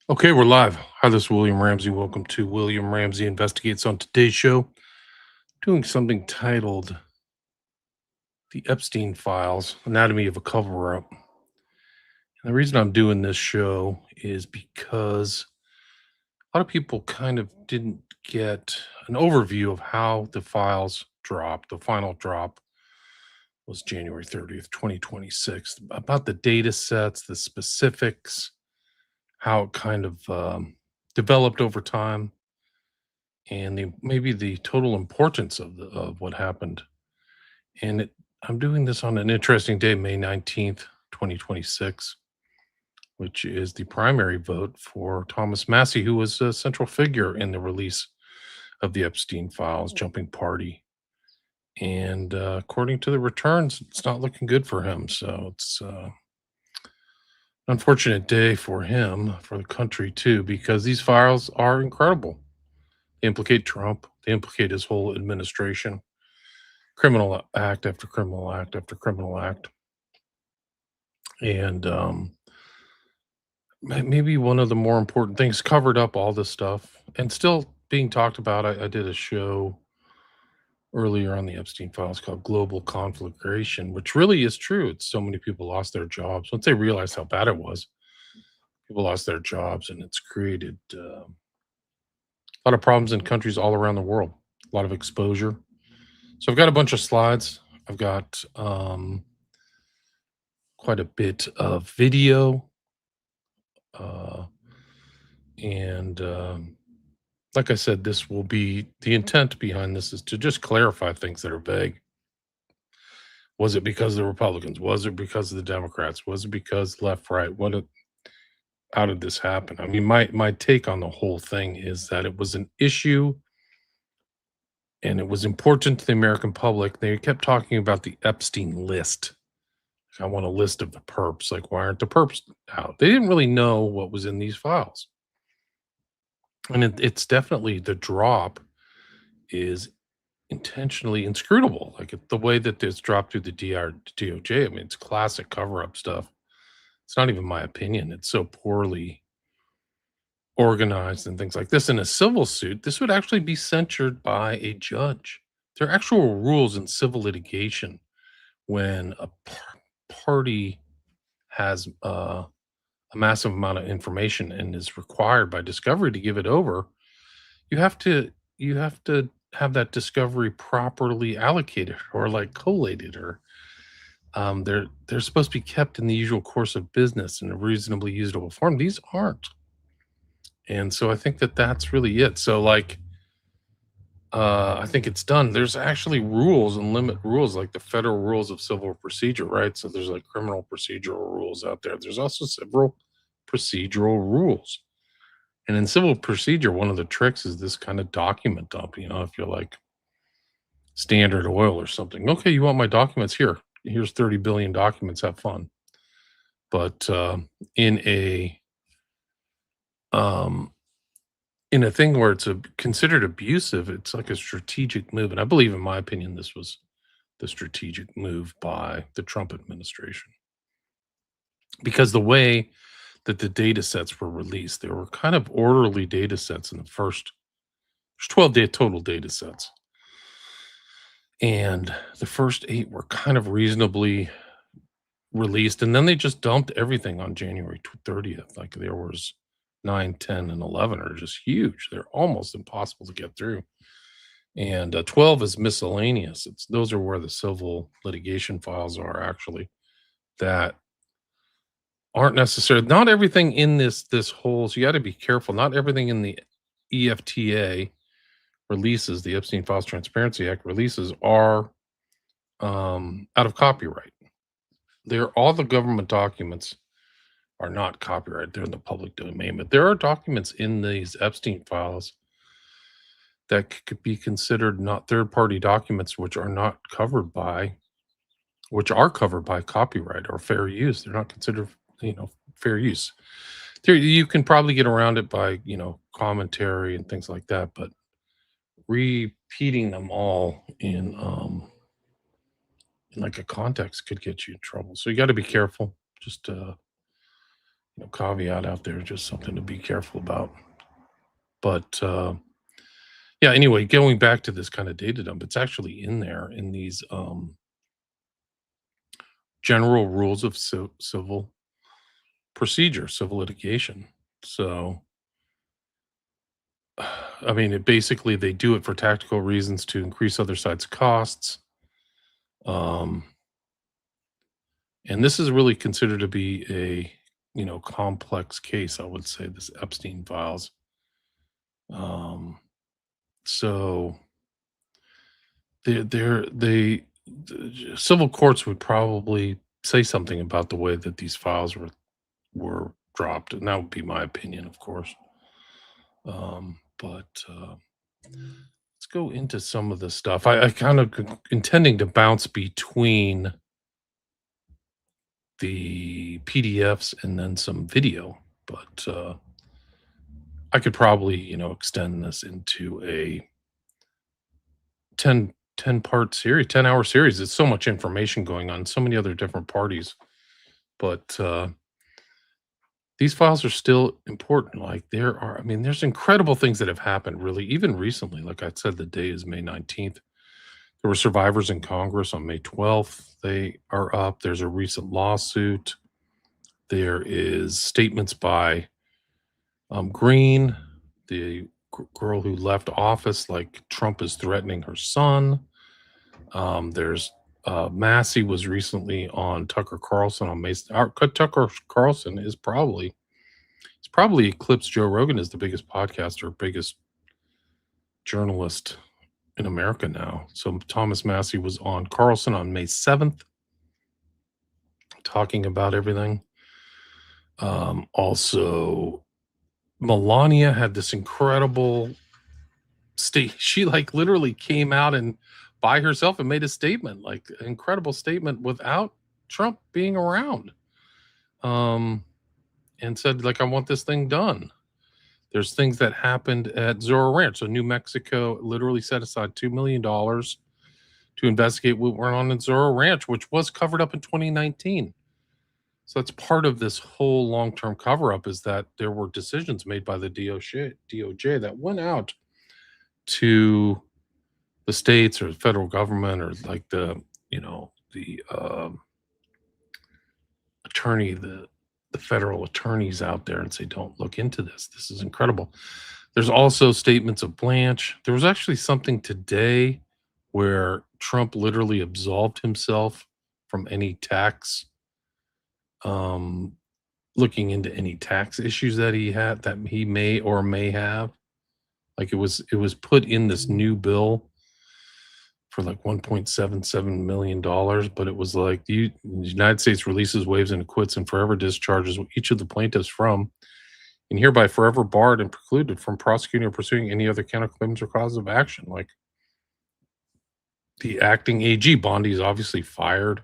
Okay, we're live. Hi, this is William Ramsey. Welcome to William Ramsey Investigates. On today's show, doing something titled The Epstein Files Anatomy of a Cover Up. And the reason I'm doing this show is because a lot of people kind of didn't get an overview of how the files dropped. The final drop was January 30th, 2026, about the data sets, the specifics, how it kind of developed over time and maybe the total importance of what happened. And I'm doing this on an interesting day, May 19th, 2026, which is the primary vote for Thomas Massey, who was a central figure in the release of the Epstein files, jumping party. And according to the returns, it's not looking good for him. So it's an unfortunate day for him, for the country too, because these files are incredible. They implicate Trump, they implicate his whole administration, criminal act after criminal act after criminal act. And maybe one of the more important things covered up all this stuff and still being talked about. I did a show earlier on the Epstein files called Global Conflagration, which really is true. It's so many people lost their jobs once they realized how bad it was. People lost their jobs, and it's created a lot of problems in countries all around the world. A lot of exposure. So I've got a bunch of slides. I've got quite a bit of video. Uh, and like I said, this will be the intent behind this is to just clarify things that are vague. Was it because of the Republicans? Was it because of the Democrats? Was it because left, right? How did this happen? I mean, my take on the whole thing is that it was an issue and it was important to the American public. They kept talking about the Epstein list. I want a list of the perps. Like, why aren't the perps out? They didn't really know what was in these files. And it's definitely the drop is intentionally inscrutable. Like the way that this dropped through the DOJ, I mean, it's classic cover up stuff. It's not even my opinion. It's so poorly organized and things like this. In a civil suit, this would actually be censured by a judge. There are actual rules in civil litigation when a party has a massive amount of information and is required by discovery to give it over. You have to have that discovery properly allocated or like collated or they're supposed to be kept in the usual course of business in a reasonably usable form. These aren't. And so I think that that's really it. So like I think it's done. There's actually rules and limit rules like the federal rules of civil procedure, right? So there's like criminal procedural rules out there. There's also several procedural rules. And in civil procedure, one of the tricks is this kind of document dump. If you're like Standard Oil or something, okay, you want my documents here? Here's 30 billion documents. Have fun. But in a um, in a thing where it's considered abusive, it's like a strategic move. And I believe, in my opinion, this was the strategic move by the Trump administration because the way that the data sets were released, there were kind of orderly data sets in the first. There's 12 total data sets. And the first 8 were kind of reasonably released, and then they just dumped everything on January 30th. Like, there was 9, 10, and 11 are just huge. They're almost impossible to get through. And 12 is miscellaneous. Those are where the civil litigation files are actually that aren't necessary. Not everything in this whole, so you gotta be careful. Not everything in the EFTA releases, the Epstein Files Transparency Act releases are out of copyright. They're all the government documents are not copyright. They're in the public domain. But there are documents in these Epstein files that could be considered not third-party documents, which are covered by copyright or fair use. They're not considered, fair use. You can probably get around it by, commentary and things like that, but repeating them all in like a context could get you in trouble. So you got to be careful. Just caveat out there, just something to be careful about. But yeah, anyway, going back to this kind of data dump, it's actually in there in these general rules of civil procedure, civil litigation. So, I mean, basically they do it for tactical reasons to increase other side's costs. Um, and this is really considered to be a complex case. I would say this Epstein files. Um, so the civil courts would probably say something about the way that these files were dropped, and that would be my opinion, of course. But let's go into some of the stuff. I kind of intending to bounce between the PDFs and then some video, but I could probably extend this into a 10 part series, 10-hour series. It's so much information going on, so many other different parties, but these files are still important. Like I mean, there's incredible things that have happened, really, even recently. Like I said, the day is May 19th. There were survivors in Congress on May 12th. They are up. There's a recent lawsuit. There is statements by Green, the girl who left office, like Trump is threatening her son. There's Massey was recently on Tucker Carlson on May. Tucker Carlson is probably eclipsed Joe Rogan as the biggest podcaster, biggest journalist in America now. So Thomas Massey was on Carlson on May 7th, talking about everything. Also, Melania had this incredible state. She like literally came out and by herself and made a statement, like an incredible statement without Trump being around. And said, like, I want this thing done. There's things that happened at Zorro Ranch. So New Mexico literally set aside $2 million to investigate what went on in Zorro Ranch, which was covered up in 2019. So that's part of this whole long-term cover-up, is that there were decisions made by the DOJ that went out to the states or the federal government, or like the attorney, the federal attorneys out there, and say, don't look into this. This is incredible. There's also statements of Blanche. There was actually something today where Trump literally absolved himself from any tax, looking into any tax issues that he may or may have. Like it was put in this new bill for like $1.77 million, but it was like the United States releases, waives, and acquits and forever discharges each of the plaintiffs from, and hereby forever barred and precluded from prosecuting or pursuing any other counterclaims or causes of action. Like the acting AG, Bondi, is obviously fired.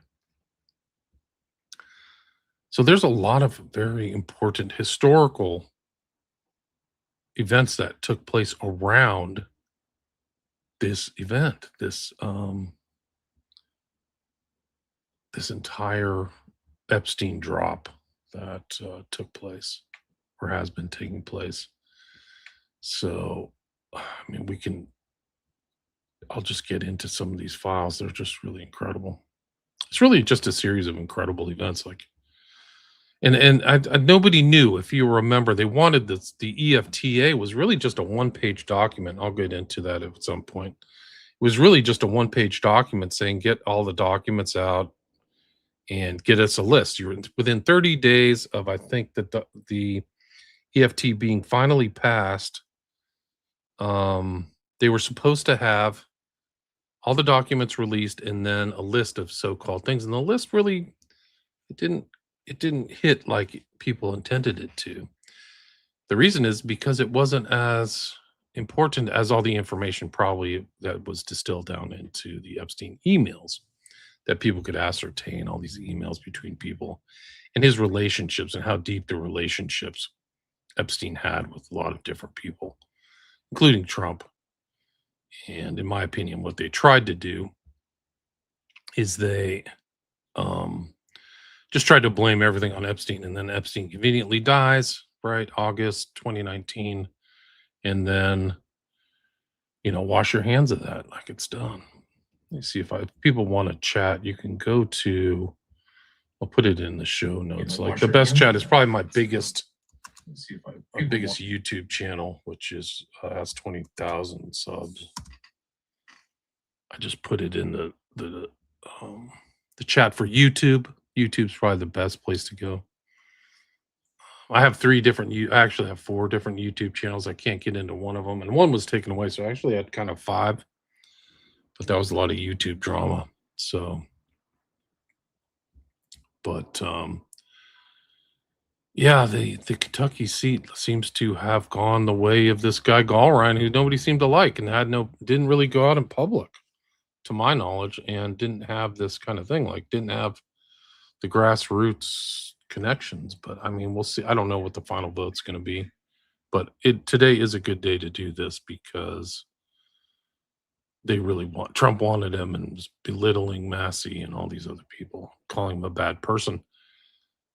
So there's a lot of very important historical events that took place around this event, this entire Epstein drop that took place or has been taking place. So, I mean, I'll just get into some of these files. They're just really incredible. It's really just a series of incredible events. Like, and nobody knew. If you remember, they wanted this. The EFTA was really just a one-page document. I'll get into that at some point. It was really just a one-page document saying, get all the documents out and get us a list. You're within 30 days of, I think, that the EFT being finally passed. They were supposed to have all the documents released and then a list of so-called things. And the list really, it didn't hit like people intended it to. The reason is because it wasn't as important as all the information probably that was distilled down into the Epstein emails, that people could ascertain all these emails between people and his relationships and how deep the relationships Epstein had with a lot of different people, including Trump. And in my opinion, what they tried to do is they just tried to blame everything on Epstein, and then Epstein conveniently dies, right? August 2019. And then, wash your hands of that like it's done. Let me see if people want to chat. You can go to, I'll put it in the show notes. Like the best chat is probably my biggest, let's see if my biggest YouTube channel, which is has 20,000 subs. I just put it in the chat for YouTube. YouTube's probably the best place to go. I have I actually have 4 different YouTube channels. I can't get into one of them, and one was taken away, so I actually had kind of 5, but that was a lot of YouTube drama. So, but yeah, the Kentucky seat seems to have gone the way of this guy Gallrein, who nobody seemed to like, and didn't really go out in public, to my knowledge, and didn't have this kind of thing, like didn't have the grassroots connections. But I mean, we'll see. I don't know what the final vote's going to be, but today is a good day to do this because Trump wanted him and was belittling Massey and all these other people, calling him a bad person.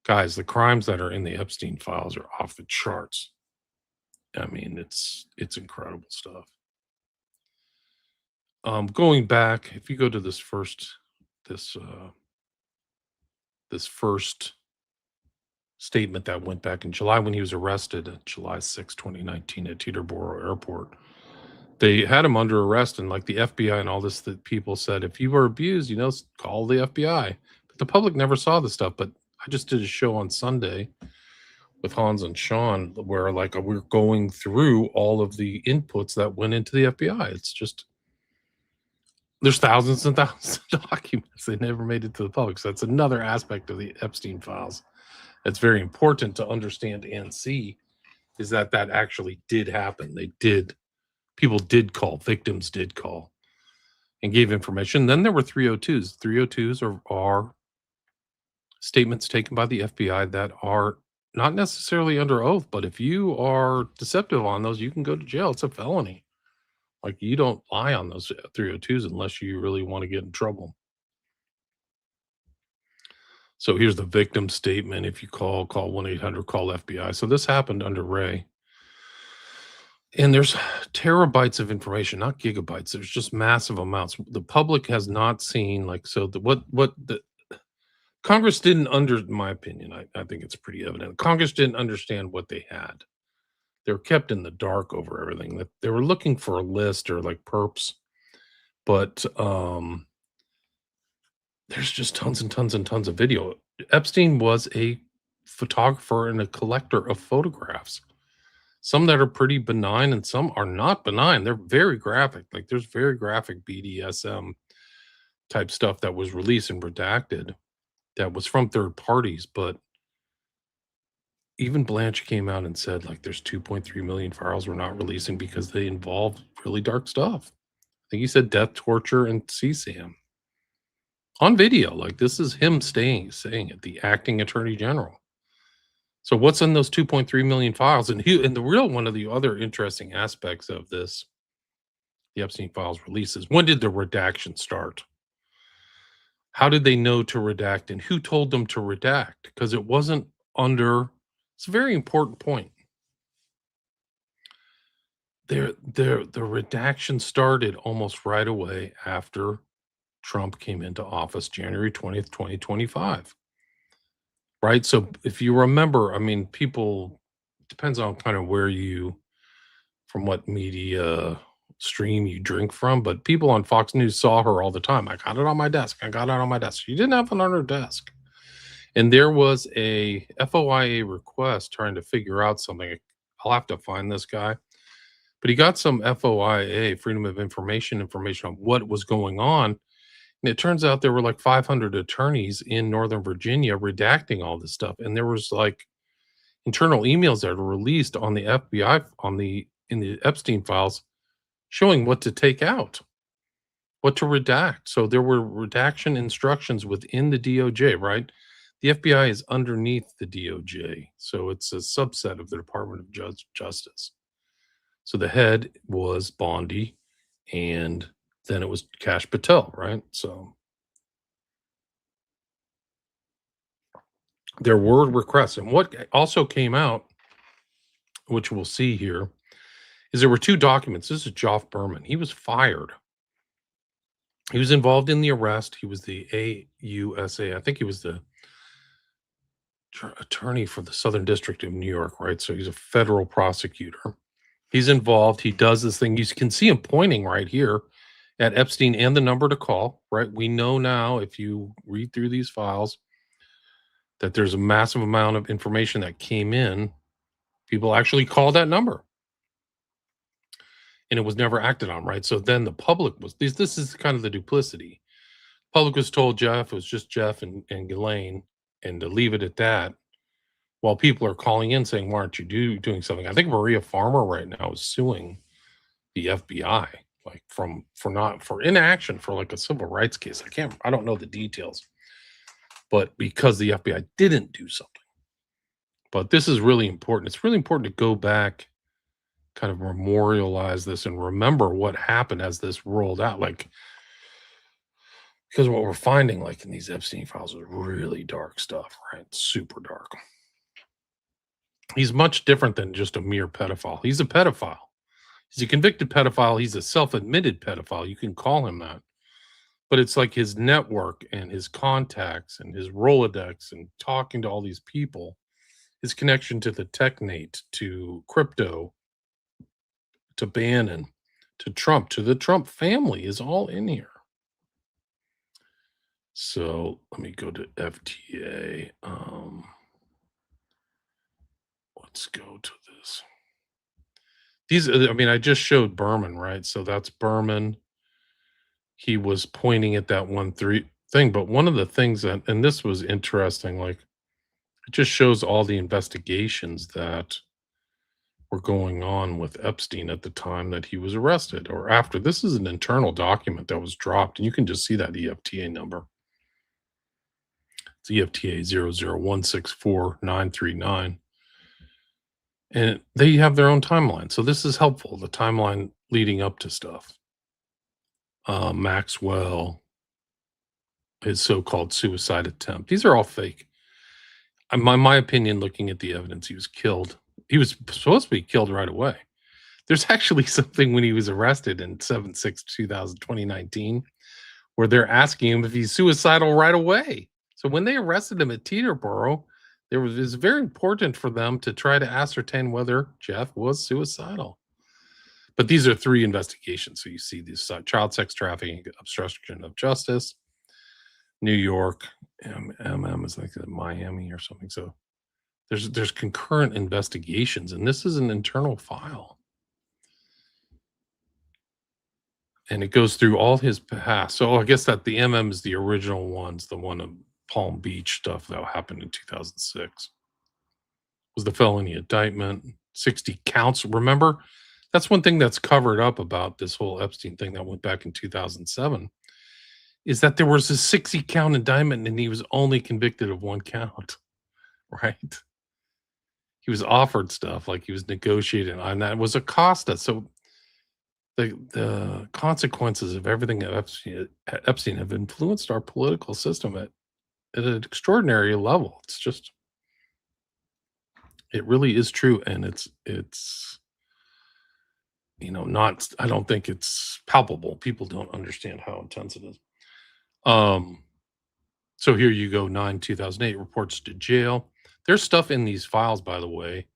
Guys, the crimes that are in the Epstein files are off the charts. I mean, it's incredible stuff. Going back, if you go to this first statement that went back in July when he was arrested at July 6, 2019 at Teterboro Airport. They had him under arrest, and like the FBI and all this, that people said, if you were abused, call the FBI. But the public never saw the stuff. But I just did a show on Sunday with Hans and Sean where we're going through all of the inputs that went into the FBI. It's just, there's thousands and thousands of documents that never made it to the public. So that's another aspect of the Epstein files that's very important to understand and see, is that actually did happen. People did call, victims did call and gave information. Then there were 302s. 302s are statements taken by the FBI that are not necessarily under oath, but if you are deceptive on those, you can go to jail. It's a felony. Like, you don't lie on those 302s unless you really want to get in trouble. So here's the victim statement. If you call 1-800, call FBI. So this happened under Ray. And there's terabytes of information, not gigabytes. There's just massive amounts. The public has not seen, the Congress didn't in my opinion, I think it's pretty evident. Congress didn't understand what they had. They were kept in the dark over everything. That they were looking for a list or like perps, but there's just tons and tons and tons of video. Epstein was a photographer and a collector of photographs. Some that are pretty benign and some are not benign. They're very graphic. Like, there's very graphic BDSM type stuff that was released and redacted that was from third parties. But even Blanche came out and said, like, there's 2.3 million files we're not releasing because they involve really dark stuff. I think he said death, torture, and CSAM on video. Like, this is him saying it, the acting attorney general. So what's in those 2.3 million files? And one of the other interesting aspects of this, the Epstein files releases, when did the redaction start? How did they know to redact, and who told them to redact? Because it wasn't it's a very important point. The redaction started almost right away after Trump came into office, January 20th, 2025. Right? So if you remember, I mean, depends on kind of from what media stream you drink from, but people on Fox News saw her all the time. I got it on my desk. She didn't have it on her desk. And there was a FOIA request trying to figure out something. I'll have to find this guy. But he got some FOIA, Freedom of information on what was going on. And it turns out there were like 500 attorneys in Northern Virginia redacting all this stuff. And there was like internal emails that were released on the FBI in the Epstein files showing what to take out, what to redact. So there were redaction instructions within the DOJ, right? The FBI is underneath the DOJ. So it's a subset of the Department of Justice. So the head was Bondi, and then it was Kash Patel, right? So There were requests. And what also came out, which we'll see here, is there were two documents. This is Joff Berman. He was fired. He was involved in the arrest. He was the AUSA. I think he was the attorney for the Southern District of New York, right? So he's a federal prosecutor. He's involved. He does this thing. You can see him pointing right here at Epstein and the number to call, right? We know now, if you read through these files, that there's a massive amount of information that came in. People actually called that number and it was never acted on, right? So then the public was, this is kind of the duplicity. Public was told Jeff, it was just Jeff and Ghislaine, and to leave it at that, while people are calling in saying, why aren't you doing something? I think Maria Farmer right now is suing the FBI, like for inaction for like a civil rights case. I don't know the details, but because the FBI didn't do something. But this is really important. It's really important to go back, kind of memorialize this and remember what happened as this rolled out. Like, because what we're finding, like in these Epstein files, is really dark stuff, right? Super dark. He's much different than just a mere pedophile. He's a pedophile. He's a convicted pedophile. He's a self-admitted pedophile. You can call him that. But it's like his network and his contacts and his Rolodex and talking to all these people, his connection to the technate, to crypto, to Bannon, to Trump, to the Trump family is all in here. So let me go to FTA. Let's go to this. I just showed Berman, right? So that's Berman. He was pointing at that 1-3 thing. But one of the things and this was interesting, like it just shows all the investigations that were going on with Epstein at the time that he was arrested or after. This is an internal document that was dropped, and you can just see that EFTA number. It's EFTA 00164-939. And they have their own timeline. So this is helpful, the timeline leading up to stuff. Maxwell, his so-called suicide attempt. These are all fake. My opinion, looking at the evidence, he was killed. He was supposed to be killed right away. There's actually something when he was arrested in 7/6/2019 where they're asking him if he's suicidal right away. So when they arrested him at Teterboro, it's very important for them to try to ascertain whether Jeff was suicidal. But these are 3 investigations. So you see this child sex trafficking, obstruction of justice, New York, MM is like Miami or something. So there's concurrent investigations, and this is an internal file. And it goes through all his past. So I guess that the MM is the original ones, the one of Palm Beach stuff that happened in 2006. Was the felony indictment, 60 counts. Remember, that's one thing that's covered up about this whole Epstein thing that went back in 2007, is that there was a 60 count indictment and he was only convicted of 1 count, right? He was offered stuff, like he was negotiating, and that was Acosta. So the consequences of everything that Epstein have influenced our political system at an extraordinary level. It's just, it really is true, and it's not. I don't think it's palpable. People don't understand how intense it is. So here you go. 9/2008 reports to jail. There's stuff in these files, by the way,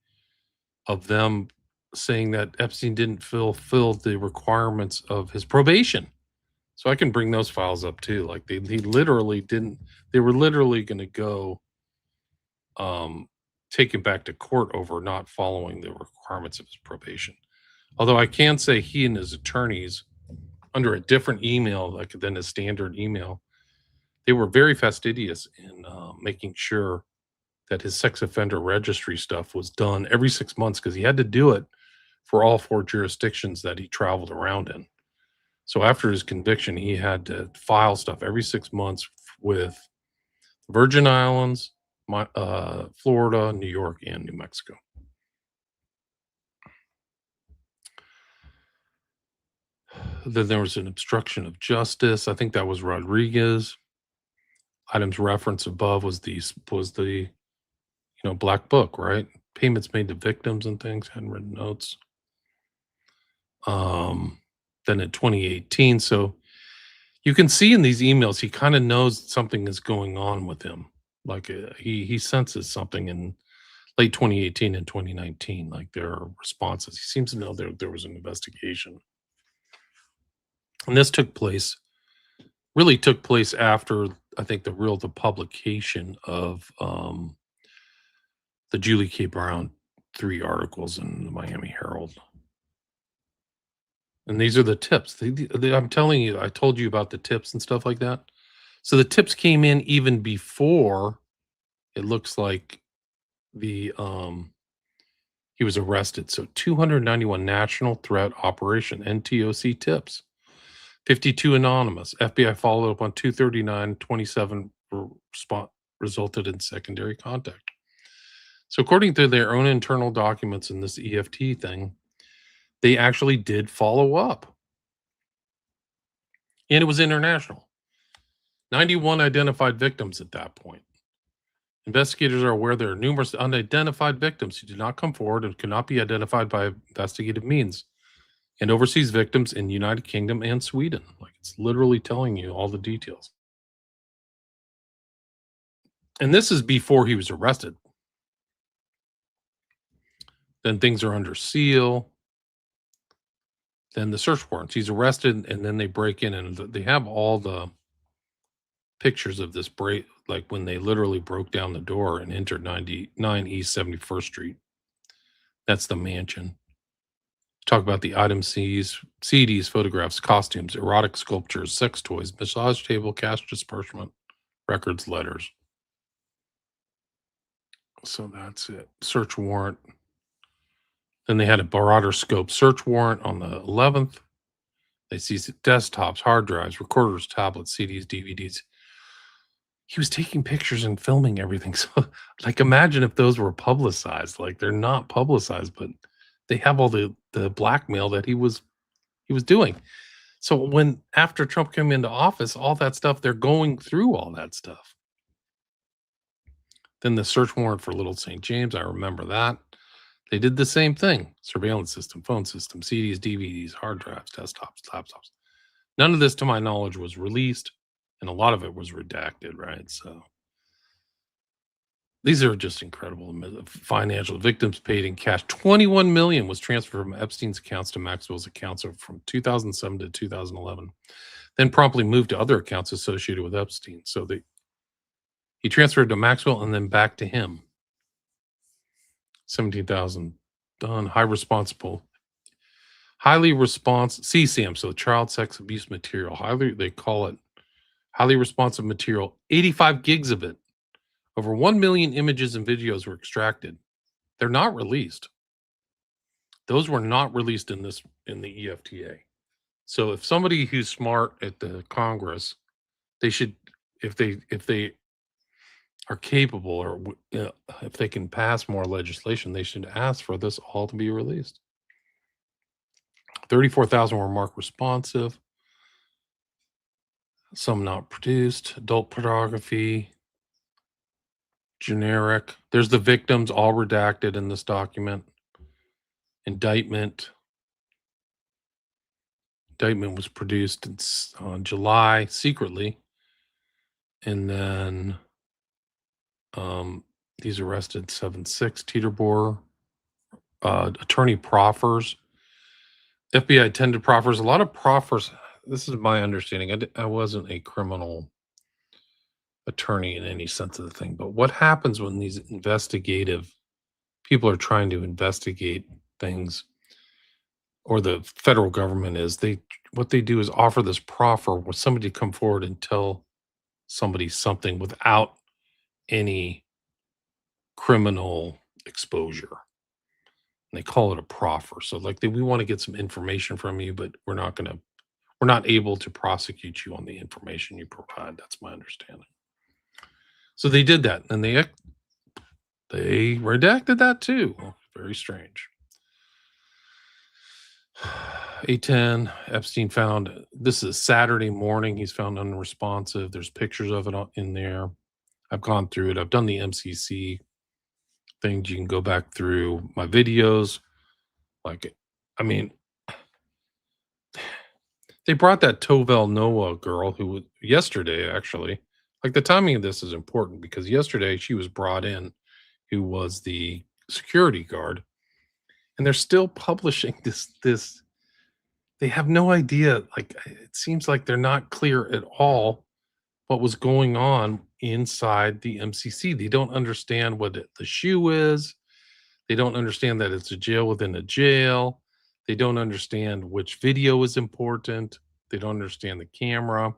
of them saying that Epstein didn't fulfill the requirements of his probation. So I can bring those files up too. Like he literally didn't. They were literally going to go take him back to court over not following the requirements of his probation. Although I can say he and his attorneys, under a different email than his standard email, they were very fastidious in making sure that his sex offender registry stuff was done every 6 months, because he had to do it for all 4 jurisdictions that he traveled around in. So after his conviction, he had to file stuff every 6 months with Virgin Islands, Florida, New York, and New Mexico. Then there was an obstruction of justice. I think that was Rodriguez. Items referenced above was the black book, right? Payments made to victims and things, handwritten notes. Um, then in 2018, so you can see in these emails, he kind of knows something is going on with him. Like he senses something in late 2018 and 2019. Like there are responses. He seems to know there was an investigation, and this really took place after I think the publication of the Julie K. Brown 3 articles in the Miami Herald. And these are the tips. I'm telling you, I told you about the tips and stuff like that. So the tips came in even before it looks like the he was arrested. So 291 national threat operation NTOC tips, 52 anonymous. FBI followed up on 239, 27 resulted in secondary contact. So according to their own internal documents in this EFT thing, they actually did follow up. And it was international. 91 identified victims at that point. Investigators are aware there are numerous unidentified victims who did not come forward and could not be identified by investigative means, and overseas victims in United Kingdom and Sweden. Like it's literally telling you all the details. And this is before he was arrested. Then things are under seal. Then the search warrants. He's arrested, and then they break in, and they have all the pictures of this break, like when they literally broke down the door and entered 99 East 71st Street. That's the mansion. Talk about the items seized, CDs, photographs, costumes, erotic sculptures, sex toys, massage table, cash disbursement, records, letters. So that's it. Search warrant. Then they had a Barada scope search warrant on the 11th. They seized desktops, hard drives, recorders, tablets, CDs, DVDs. He was taking pictures and filming everything. So, like, imagine if those were publicized. Like, they're not publicized, but they have all the blackmail that he was doing. So when after Trump came into office, all that stuff, they're going through all that stuff. Then the search warrant for Little St. James, I remember that. They did the same thing. Surveillance system, phone system, CDs, DVDs, hard drives, desktops, laptops. None of this, to my knowledge, was released, and a lot of it was redacted, right? So these are just incredible. Financial victims paid in cash. 21 million was transferred from Epstein's accounts to Maxwell's accounts from 2007 to 2011, then promptly moved to other accounts associated with Epstein. So he transferred to Maxwell and then back to him. 17,000 done. Highly responsive CSAM, so child sex abuse material. They call it highly responsive material. 85 gigs of it. Over 1 million images and videos were extracted. They're not released. Those were not released in the EFTA. So if somebody who's smart at the Congress, they should, if they are capable, or if they can pass more legislation, they should ask for this all to be released. 34,000 were marked responsive. Some not produced. Adult pornography. Generic. There's the victims all redacted in this document. Indictment was produced on July secretly. And then these arrested 7-6 Teeterboer. Attorney proffers. FBI attended proffers. A lot of proffers. This is my understanding. I wasn't a criminal attorney in any sense of the thing, but what happens when these investigative people are trying to investigate things, or the federal government is, what they do is offer this proffer with somebody to come forward and tell somebody something without any criminal exposure. And they call it a proffer. So like we want to get some information from you, but we're not able to prosecute you on the information you provide. That's my understanding. So they did that, and they redacted that too. Very strange. 8:10, Epstein found, this is Saturday morning, he's found unresponsive. There's pictures of it in there. I've gone through it. I've done the MCC things. You can go back through my videos. Like, I mean, they brought that Tovel Noah girl who was yesterday, actually. Like, the timing of this is important because yesterday she was brought in, who was the security guard, and they're still publishing this. They have no idea. Like, it seems like they're not clear at all what was going on inside the MCC. They don't understand what the shoe is. They don't understand that it's a jail within a jail. They don't understand which video is important. They don't understand the camera.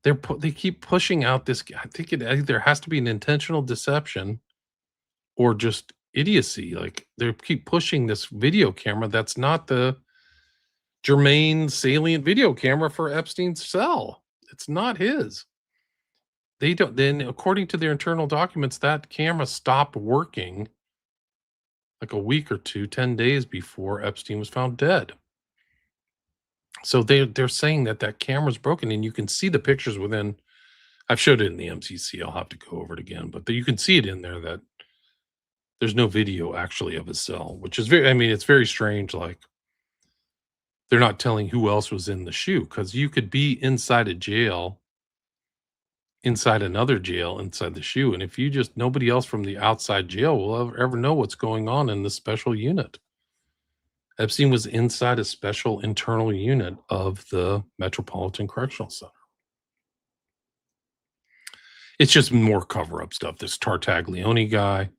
They keep pushing out this. I think it either has to be an intentional deception or just idiocy. Like, they keep pushing this video camera that's not the germane salient video camera for Epstein's cell. It's not his. They don't. Then, according to their internal documents, that camera stopped working like a week or two, 10 days before Epstein was found dead. So they're saying that that camera's broken, and you can see the pictures within. I've showed it in the MCC. I'll have to go over it again, but you can see it in there that there's no video actually of his cell, which is very. I mean, it's very strange. Like, they're not telling who else was in the shoe because you could be inside a jail, inside another jail, inside the shoe, and if you just nobody else from the outside jail will ever know what's going on in this special unit. Epstein was inside a special internal unit of the Metropolitan Correctional Center. It's just more cover up stuff. This Tartaglione guy,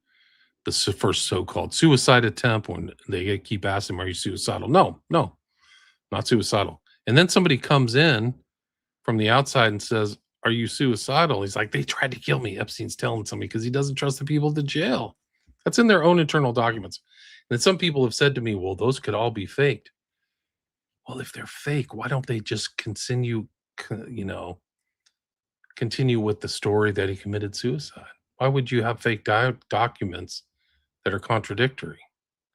the first so called suicide attempt, when they keep asking him, "Are you suicidal?" No, no, not suicidal. And then somebody comes in from the outside and says, "Are you suicidal?" He's like, "They tried to kill me." Epstein's telling somebody because he doesn't trust the people at the jail. That's in their own internal documents. And some people have said to me, well, those could all be faked. Well, if they're fake, why don't they just continue with the story that he committed suicide? Why would you have fake documents that are contradictory?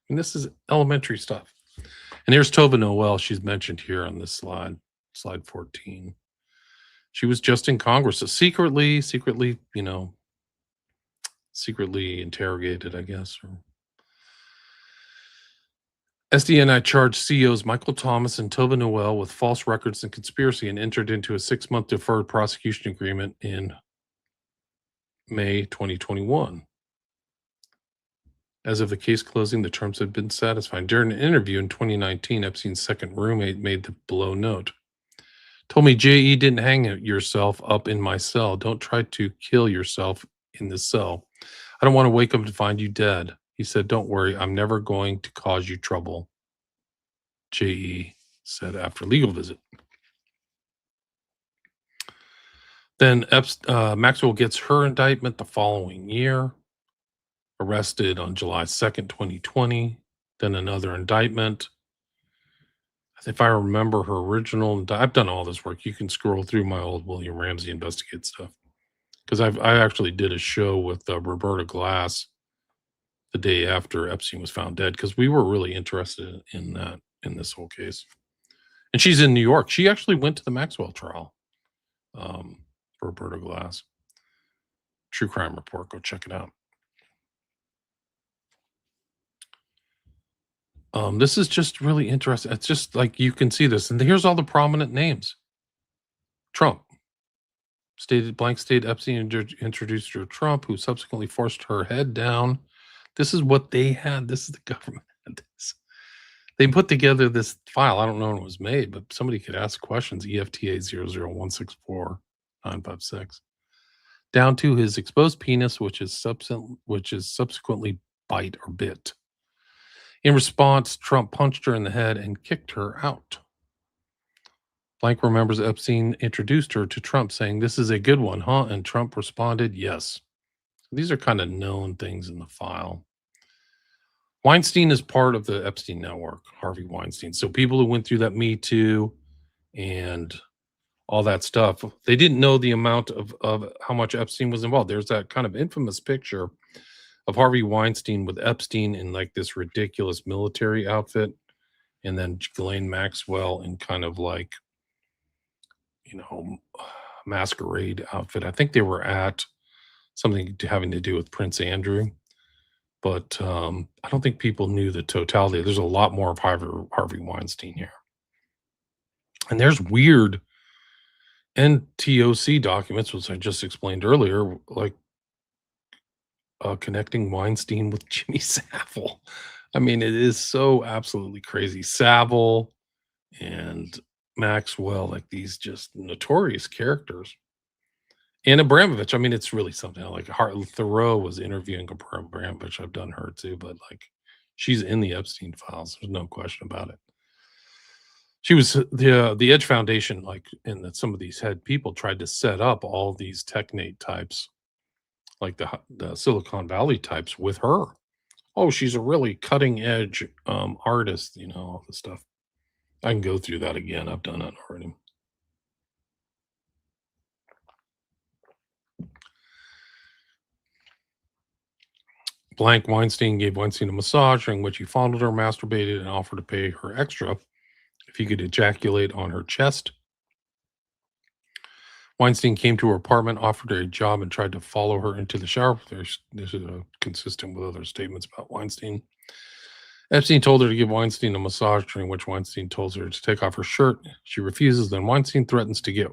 And this is elementary stuff. And here's Tova Noel. She's mentioned here on this slide 14. She was just in Congress, so secretly, secretly interrogated, I guess. SDNI charged CEOs Michael Thomas and Tova Noel with false records and conspiracy and entered into a 6-month deferred prosecution agreement in May 2021. As of the case closing, the terms had been satisfied. During an interview in 2019, Epstein's second roommate made the below note. Told me, "J.E. didn't hang yourself up in my cell. Don't try to kill yourself in the cell. I don't want to wake up to find you dead." He said, "Don't worry, I'm never going to cause you trouble," J.E. said after legal visit. Then Maxwell gets her indictment the following year, arrested on July 2nd, 2020. Then another indictment. If I remember her original, I've done all this work. You can scroll through my old William Ramsey Investigate stuff because I actually did a show with Roberta Glass the day after Epstein was found dead because we were really interested in this whole case. And she's in New York. She actually went to the Maxwell trial. Roberta Glass. True Crime Report. Go check it out. This is just really interesting. It's just like you can see this. And here's all the prominent names. Trump. State Epstein introduced her to Trump, who subsequently forced her head down. This is what they had. This is the government. They put together this file. I don't know when it was made, but somebody could ask questions. EFTA 00164-956. Down to his exposed penis, which is subsequently bite or bit. In response, Trump punched her in the head and kicked her out. Blank remembers Epstein introduced her to Trump saying, "This is a good one, huh?" And Trump responded, "Yes." These are kind of known things in the file. Weinstein is part of the Epstein network, Harvey Weinstein. So people who went through that Me Too and all that stuff, they didn't know the amount of how much Epstein was involved. There's that kind of infamous picture of Harvey Weinstein with Epstein in like this ridiculous military outfit, and then Ghislaine Maxwell in kind of like, masquerade outfit. I think they were at something having to do with Prince Andrew. But I don't think people knew the totality. There's a lot more of Harvey Weinstein here. And there's weird NTOC documents, which I just explained earlier, like connecting Weinstein with Jimmy Savile. I mean, it is so absolutely crazy. Savile and Maxwell, like these just notorious characters. And Abramovich, I mean, it's really something like Thoreau was interviewing Abramovich. I've done her too, but like she's in the Epstein files. There's no question about it. She was the Edge Foundation, like, and that some of these head people tried to set up all these technate types, like the Silicon Valley types, with her. Oh, she's a really cutting edge artist, all this stuff. I can go through that again. I've done it already. Blank Weinstein gave Weinstein a massage during which he fondled her, masturbated, and offered to pay her extra if he could ejaculate on her chest. Weinstein came to her apartment, offered her a job, and tried to follow her into the shower. This is consistent with other statements about Weinstein. Epstein told her to give Weinstein a massage, during which Weinstein told her to take off her shirt. She refuses. Then Weinstein threatens to get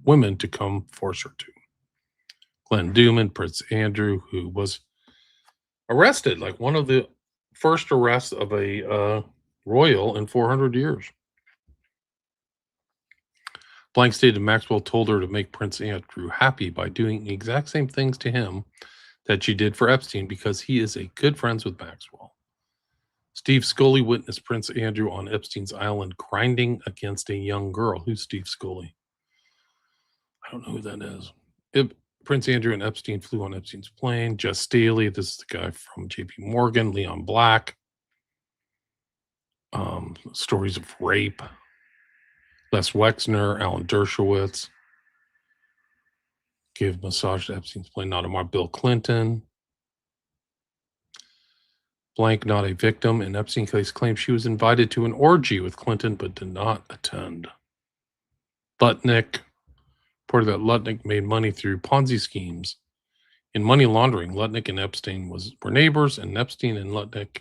women to come force her to. Glenn Duman, Prince Andrew, who was arrested, like one of the first arrests of a royal in 400 years. Blank stated Maxwell told her to make Prince Andrew happy by doing the exact same things to him that she did for Epstein because he is a good friends with Maxwell. Steve Scully witnessed Prince Andrew on Epstein's island grinding against a young girl. Who's Steve Scully? I don't know who that is. Prince Andrew and Epstein flew on Epstein's plane. Jess Staley, this is the guy from JP Morgan. Leon Black. Stories of rape. Les Wexner, Alan Dershowitz. Gave massage to Epstein's plane. Not a Bill Clinton. Blank, not a victim in Epstein case, claims she was invited to an orgy with Clinton but did not attend. Lutnick reported that Lutnick made money through Ponzi schemes. In money laundering, Lutnick and Epstein were neighbors, and Epstein and Lutnick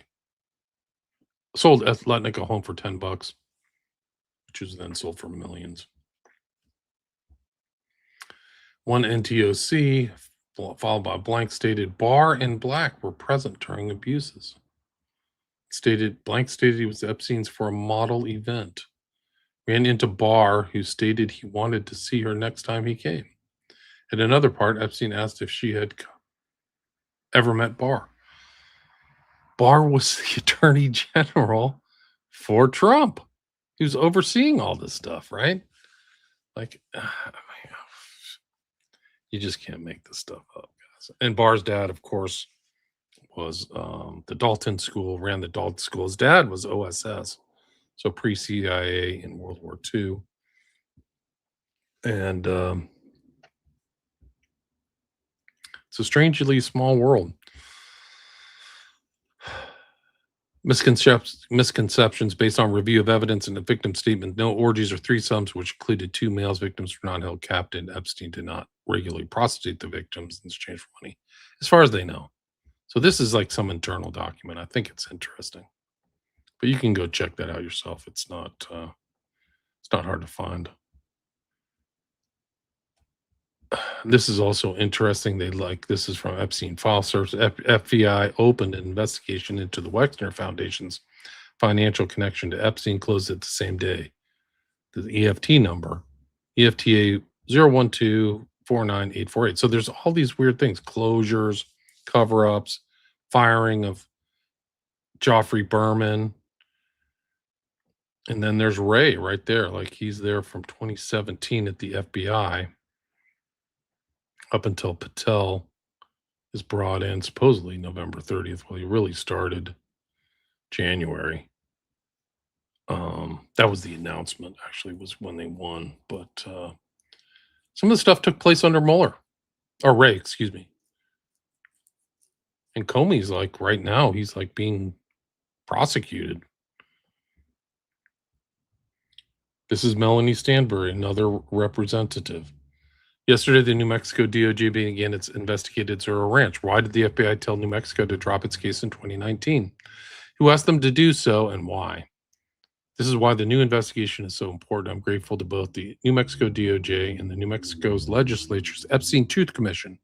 sold Lutnick a home for $10, which was then sold for millions. One NTOC, followed by Blank, stated Barr and Black were present during abuses. Blank stated he was Epstein's for a model event. Ran into Barr, who stated he wanted to see her next time he came. At another part, Epstein asked if she had ever met Barr. Barr was the attorney general for Trump. He was overseeing all this stuff, right? Like, you just can't make this stuff up, guys. And Barr's dad, of course, was the Dalton School, ran the Dalton School. His dad was OSS, so pre-CIA in World War II. And it's a strangely small world. Misconceptions based on review of evidence and the victim statement. No orgies or threesomes, which included 2 males. Victims were not held captive. Epstein did not regularly prostitute the victims in exchange for money, as far as they know. So this is like some internal document. I think it's interesting, but you can go check that out yourself. It's not hard to find. This is also interesting. This is from Epstein File Search. FBI opened an investigation into the Wexner Foundation's financial connection to Epstein, closed it the same day. The EFT number, EFTA 012498848. So there's all these weird things, closures, cover-ups, firing of Joffrey Berman. And then there's Ray right there. Like, he's there from 2017 at the FBI up until Patel is brought in supposedly November 30th. Well, he really started January. That was the announcement, actually, was when they won. But some of the stuff took place under Mueller, or Ray, excuse me. And Comey's like, right now, he's like being prosecuted. This is Melanie Stanbury, another representative. Yesterday, the New Mexico DOJ began its investigated Zero Ranch. Why did the FBI tell New Mexico to drop its case in 2019? Who asked them to do so and why? This is why the new investigation is so important. I'm grateful to both the New Mexico DOJ and the New Mexico's legislature's Epstein Truth Commission.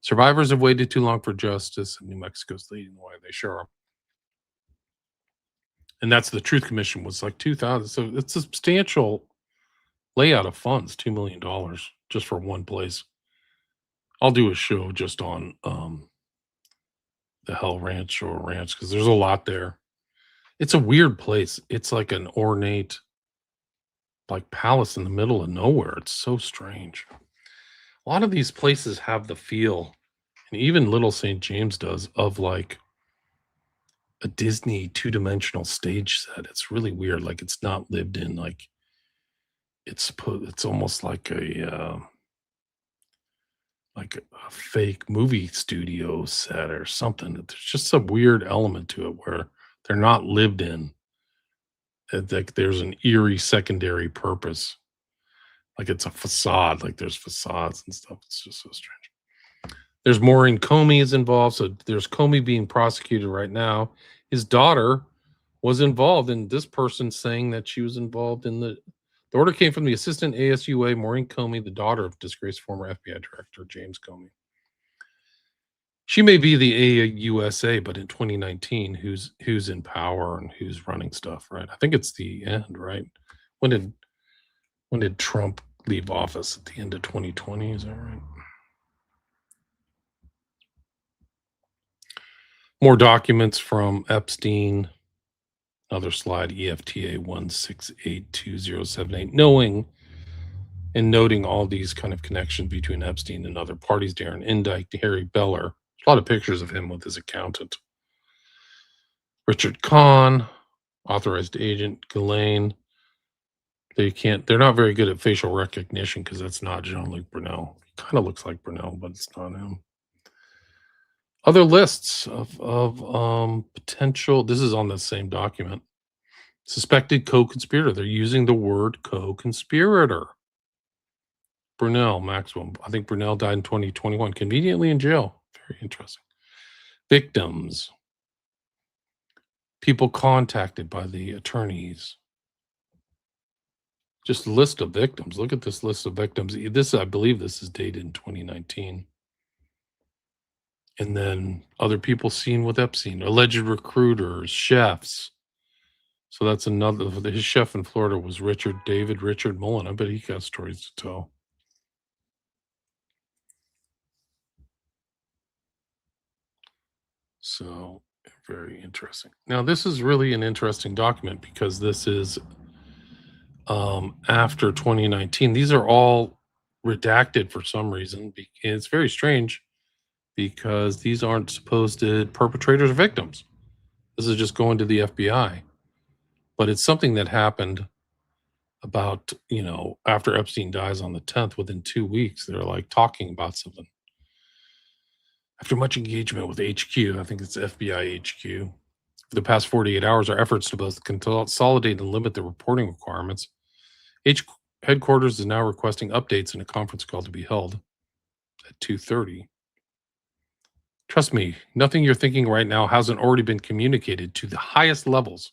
Survivors have waited too long for justice, and New Mexico's leading the way. They sure are. And that's the Truth Commission was like 2,000. So it's a substantial layout of funds, $2 million just for one place. I'll do a show just on the Hell Ranch or Ranch because there's a lot there. It's a weird place. It's like an ornate, like palace in the middle of nowhere. It's so strange. A lot of these places have the feel, and even Little St. James does, of like a Disney two-dimensional stage set. It's really weird. Like it's not lived in. Like it's almost like a fake movie studio set or something. There's just some weird element to it where they're not lived in. Like there's an eerie secondary purpose. Like it's a facade. Like there's facades and stuff. It's just so strange. There's Maureen Comey is involved. So there's Comey being prosecuted right now. His daughter was involved in this person saying that she was involved in the order came from the assistant ASUA, Maureen Comey, the daughter of disgraced former FBI director James Comey. She may be the AUSA, but in 2019, who's in power and who's running stuff, right? I think it's the end, right? When did Trump leave office? At the end of 2020, is that right? More documents from Epstein. Another slide, EFTA 1682078. Knowing and noting all these kind of connections between Epstein and other parties, Darren Indyke, Harry Beller. A lot of pictures of him with his accountant. Richard Kahn, authorized agent, Ghislaine. They're not very good at facial recognition because that's not Jean-Luc Brunel. He kind of looks like Brunel, but it's not him. Other lists of potential, this is on the same document. Suspected co-conspirator. They're using the word co-conspirator. Brunel, Maxwell. I think Brunel died in 2021, conveniently in jail. Very interesting. Victims. People contacted by the attorneys. Just a list of victims. Look at this list of victims. I believe this is dated in 2019. And then other people seen with Epstein, alleged recruiters, chefs. So that's another. His chef in Florida was Richard Mullen. I bet he got stories to tell. So very interesting. Now, this is really an interesting document because this is after 2019. These are all redacted for some reason. It's very strange because these aren't supposed perpetrators or victims. This is just going to the FBI. But it's something that happened about, after Epstein dies on the 10th, within 2 weeks, they're like talking about something. After much engagement with HQ, I think it's FBI HQ, for the past 48 hours, our efforts to both consolidate and limit the reporting requirements. Headquarters is now requesting updates in a conference call to be held at 2:30. Trust me, nothing you're thinking right now hasn't already been communicated to the highest levels.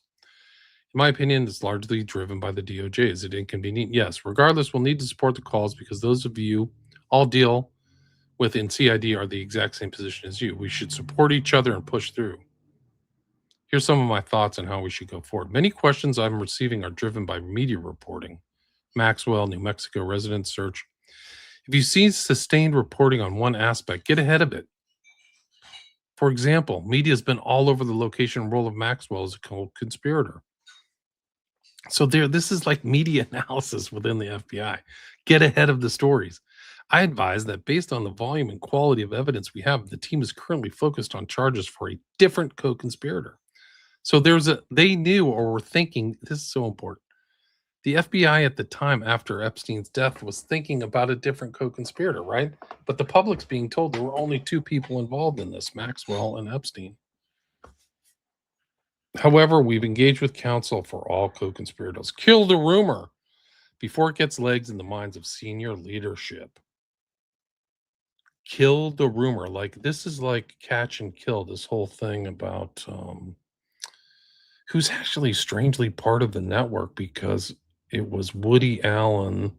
In my opinion, it's largely driven by the DOJ. Is it inconvenient? Yes. Regardless, we'll need to support the calls because those of you all deal with in CID are the exact same position as you. We should support each other and push through. Here's some of my thoughts on how we should go forward. Many questions I'm receiving are driven by media reporting. Maxwell, New Mexico resident search. If you see sustained reporting on one aspect, get ahead of it. For example, media has been all over the location and role of Maxwell as a co-conspirator. So this is like media analysis within the FBI. Get ahead of the stories. I advise that based on the volume and quality of evidence we have, the team is currently focused on charges for a different co-conspirator. So they knew or were thinking, this is so important. The FBI at the time after Epstein's death was thinking about a different co-conspirator, right? But the public's being told there were only two people involved in this, Maxwell and Epstein. However, we've engaged with counsel for all co-conspirators. Kill the rumor before it gets legs in the minds of senior leadership. kill the rumor. Like, this is like catch and kill, this whole thing about who's actually strangely part of the network, because it was Woody Allen,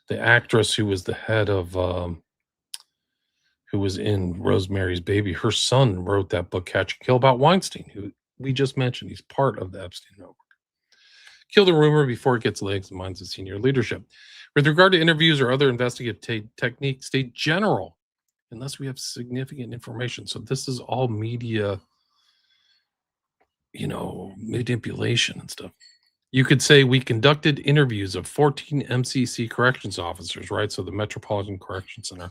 the actress who was the head of who was in Rosemary's Baby. Her son wrote that book, Catch and Kill, about Weinstein, who we just mentioned. He's part of the Epstein network. Kill the rumor before it gets legs in minds of senior leadership. With regard to interviews or other investigative techniques, stay general unless we have significant information. So this is all media, manipulation and stuff. You could say we conducted interviews of 14 MCC corrections officers, right? So the Metropolitan Correction Center,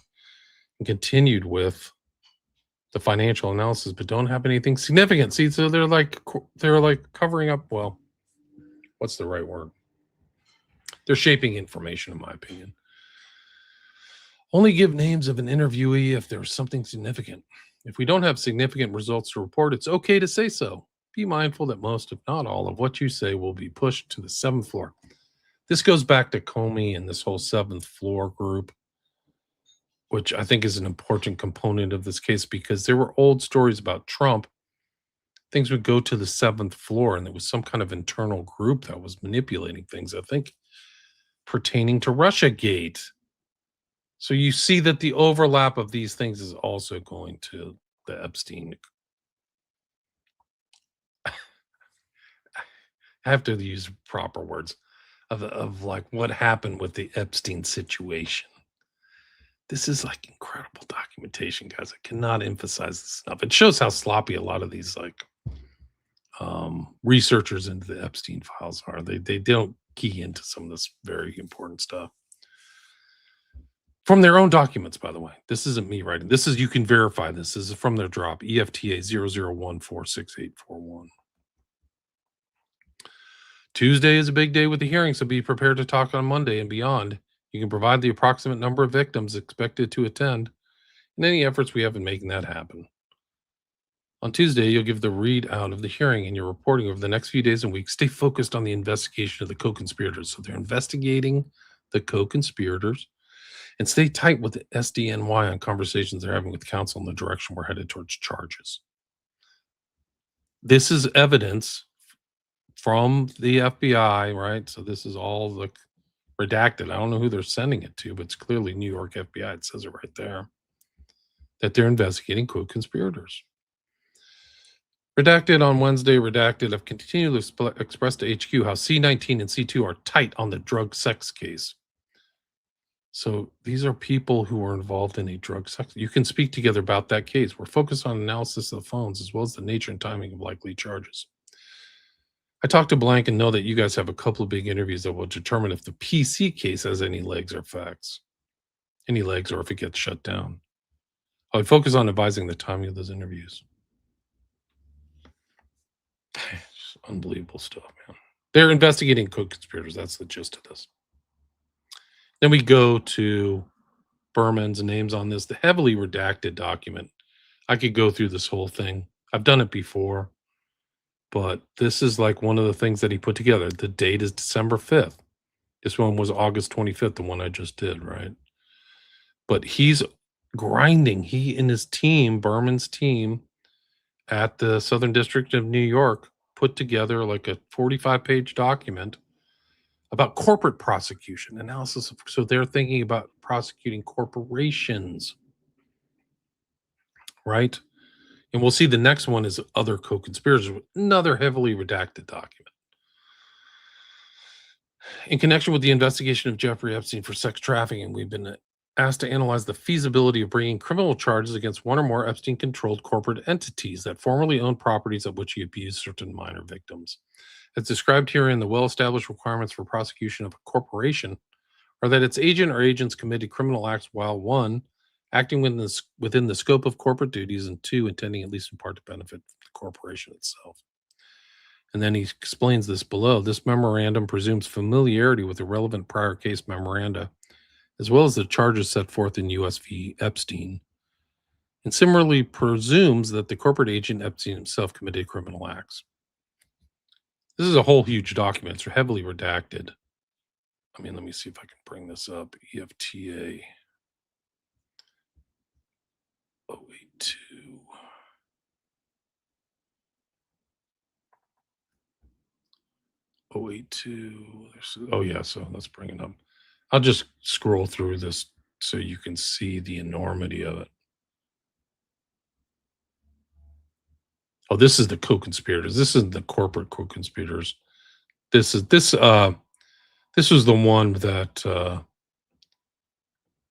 and continued with the financial analysis, but don't have anything significant. See, so they're like covering up. Well, what's the right word? They're shaping information, in my opinion. Only give names of an interviewee if there's something significant. If we don't have significant results to report, it's okay to say so. Be mindful that most, if not all, of what you say will be pushed to the 7th floor. This goes back to Comey and this whole 7th floor group, which I think is an important component of this case, because there were old stories about Trump. Things would go to the 7th floor, and there was some kind of internal group that was manipulating things, I think, pertaining to Russiagate. So you see that the overlap of these things is also going to the Epstein. I have to use proper words of like what happened with the Epstein situation. This is like incredible documentation, guys. I cannot emphasize this enough. It shows how sloppy a lot of these researchers into the Epstein files are. They don't key into some of this very important stuff. From their own documents, by the way. This isn't me writing. This is, you can verify this. This is from their drop, EFTA 00146841. Tuesday is a big day with the hearing, so be prepared to talk on Monday and beyond. You can provide the approximate number of victims expected to attend and any efforts we have in making that happen. On Tuesday, you'll give the readout of the hearing and your reporting over the next few days and weeks. Stay focused on the investigation of the co-conspirators. So they're investigating the co-conspirators, and stay tight with the SDNY on conversations they're having with counsel in the direction we're headed towards charges. This is evidence from the FBI, right? So this is all the redacted. I don't know who they're sending it to, but it's clearly New York FBI. It says it right there, that they're investigating co-conspirators. Redacted on Wednesday, redacted have continued to express to HQ how C19 and C2 are tight on the drug sex case. So these are people who are involved in a drug sex. You can speak together about that case. We're focused on analysis of the phones as well as the nature and timing of likely charges. I talked to Blank and know that you guys have a couple of big interviews that will determine if the PC case has any legs or facts. Any legs, or if it gets shut down. I would focus on advising the timing of those interviews. It's unbelievable stuff, man. They're investigating co-conspirators. That's the gist of this. Then we go to Berman's names on this, the heavily redacted document. I could go through this whole thing. I've done it before, but this is like one of the things that he put together. The date is December 5th. This one was August 25th, the one I just did, right? But he's grinding. He and his team, Berman's team at the Southern District of New York, put together like a 45-page document about corporate prosecution analysis. So they're thinking about prosecuting corporations, right? And we'll see the next one is other co-conspirators, another heavily redacted document. In connection with the investigation of Jeffrey Epstein for sex trafficking, we've been asked to analyze the feasibility of bringing criminal charges against one or more Epstein-controlled corporate entities that formerly owned properties at which he abused certain minor victims. As described herein, the well-established requirements for prosecution of a corporation are that its agent or agents committed criminal acts while, 1, acting within the scope of corporate duties, and 2, intending at least in part to benefit the corporation itself. And then he explains this below. This memorandum presumes familiarity with the relevant prior case memoranda, as well as the charges set forth in U.S. v. Epstein, and similarly presumes that the corporate agent Epstein himself committed criminal acts. This is a whole huge document. It's heavily redacted. I mean, let me see if I can bring this up. EFTA. 082. Oh, 082. Oh, yeah. So let's bring it up. I'll just scroll through this so you can see the enormity of it. Oh, this is the co-conspirators. This is the corporate co-conspirators. This was the one that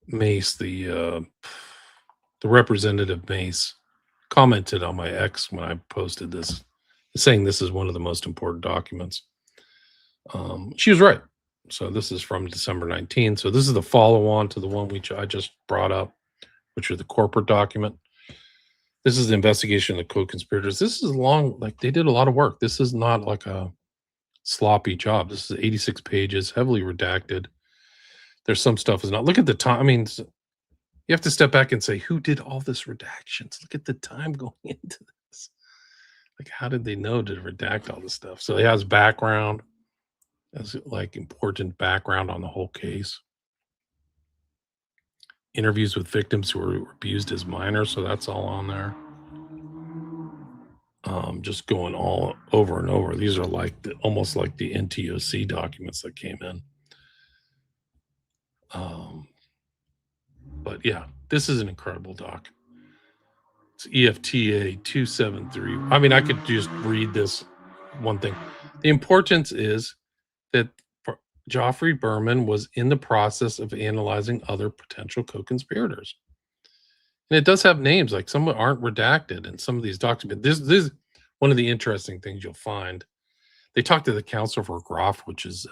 Mace, the representative Mace, commented on my X when I posted this, saying this is one of the most important documents. She was right. So this is from December 19th. So this is the follow-on to the one which I just brought up, which was the corporate document. This is the investigation of the co-conspirators. This is long, like they did a lot of work. This is not like a sloppy job. This is 86 pages, heavily redacted. There's some stuff is not. Look at the time. I mean, you have to step back and say, who did all this redactions? Look at the time going into this. Like, how did they know to redact all this stuff? So it has background, has like important background on the whole case. Interviews with victims who were abused as minors, so that's all on there. Just going all over and over. These are like almost like the NTOC documents that came in. But yeah, this is an incredible doc. It's EFTA 273. I mean, I could just read this one thing. The importance is that Joffrey Berman was in the process of analyzing other potential co-conspirators. And it does have names, like some aren't redacted in some of these documents. This is one of the interesting things you'll find. They talked to the counsel for Groff, which is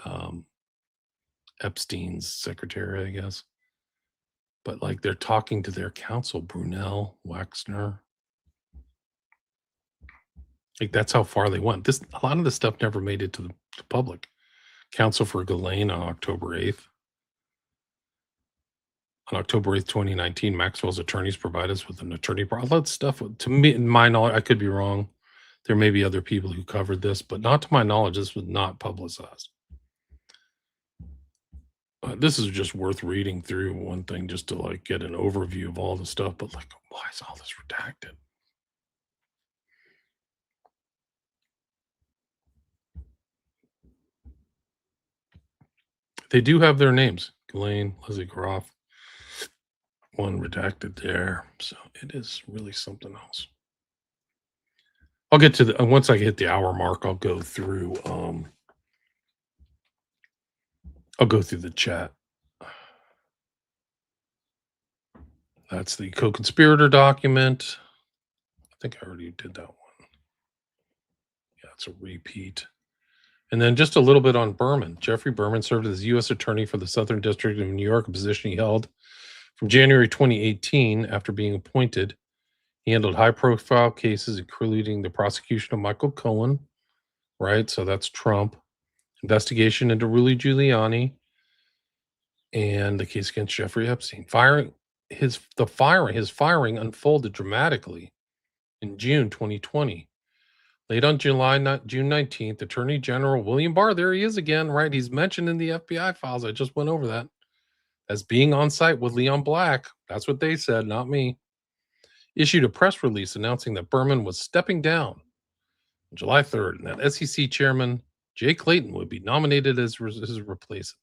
Epstein's secretary, I guess. But like they're talking to their counsel, Brunel, Waxner. Like that's how far they went. A lot of this stuff never made it to the public. Counsel for Ghislaine on October 8th. On October 8th, 2019, Maxwell's attorneys provide us with an attorney. All that stuff, to me, in my knowledge, I could be wrong. There may be other people who covered this, but not to my knowledge, this was not publicized. This is just worth reading through one thing just to like get an overview of all the stuff, but like, why is all this redacted? They do have their names, Ghislaine, Leslie Groff, one redacted there. So it is really something else. I'll get to the, once I hit the hour mark, I'll go through, the chat. That's the co-conspirator document. I think I already did that one. Yeah, it's a repeat. And then just a little bit on Berman. Jeffrey Berman served as U.S. Attorney for the Southern District of New York, a position he held from January 2018 after being appointed. He handled high-profile cases, including the prosecution of Michael Cohen, right? So that's Trump. Investigation into Rudy Giuliani, and the case against Jeffrey Epstein. His firing unfolded dramatically in June 2020. Late on June 19th, Attorney General William Barr, there he is again, right? He's mentioned in the FBI files. I just went over that as being on site with Leon Black. That's what they said, not me. Issued a press release announcing that Berman was stepping down on July 3rd and that SEC Chairman Jay Clayton would be nominated as his replacement.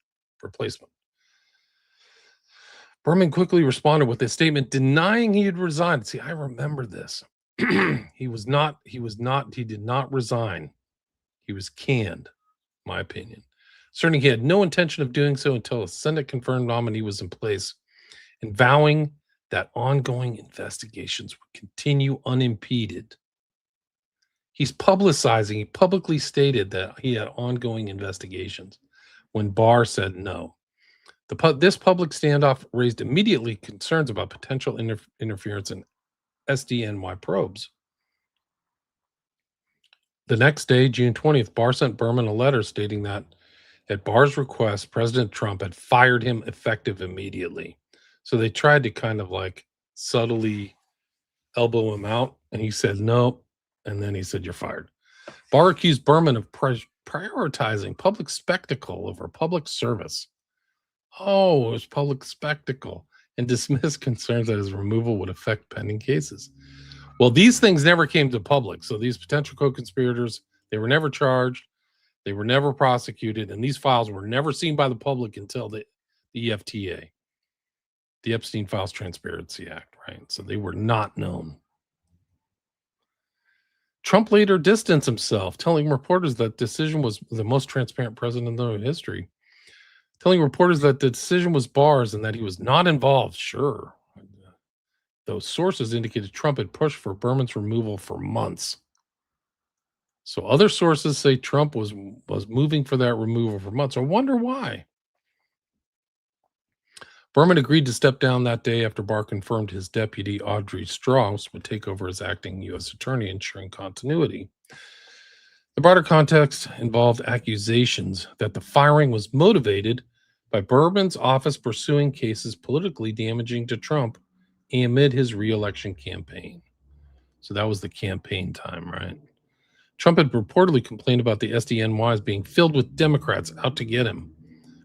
Berman quickly responded with a statement denying he had resigned. See, I remember this. He did not resign. He was canned, my opinion. Certainly, he had no intention of doing so until a Senate confirmed nominee was in place, and vowing that ongoing investigations would continue unimpeded. He's publicizing, he publicly stated that he had ongoing investigations when Barr said no. This public standoff raised immediately concerns about potential interference in SDNY probes. The next day, June 20th, Barr sent Berman a letter stating that at Barr's request, President Trump had fired him effective immediately. So they tried to kind of like subtly elbow him out, and he said no, and then he said, "You're fired." Barr accused Berman of prioritizing public spectacle over public service. Oh, it was public spectacle. and dismissed concerns that his removal would affect pending cases. Well, these things never came to public. So these potential co-conspirators, they were never charged, they were never prosecuted, and these files were never seen by the public until the EFTA, the Epstein Files Transparency Act, right? So they were not known. Trump later distanced himself, telling reporters that decision was the most transparent president in history, telling reporters that the decision was Barr's and that he was not involved. Sure. Those sources indicated Trump had pushed for Berman's removal for months. So other sources say Trump was moving for that removal for months. I wonder why. Berman agreed to step down that day after Barr confirmed his deputy, Audrey Strauss, would take over as acting U.S. attorney, ensuring continuity. The broader context involved accusations that the firing was motivated by Berman's office pursuing cases politically damaging to Trump amid his re-election campaign. So that was the campaign time, right? Trump had reportedly complained about the SDNYs being filled with Democrats out to get him,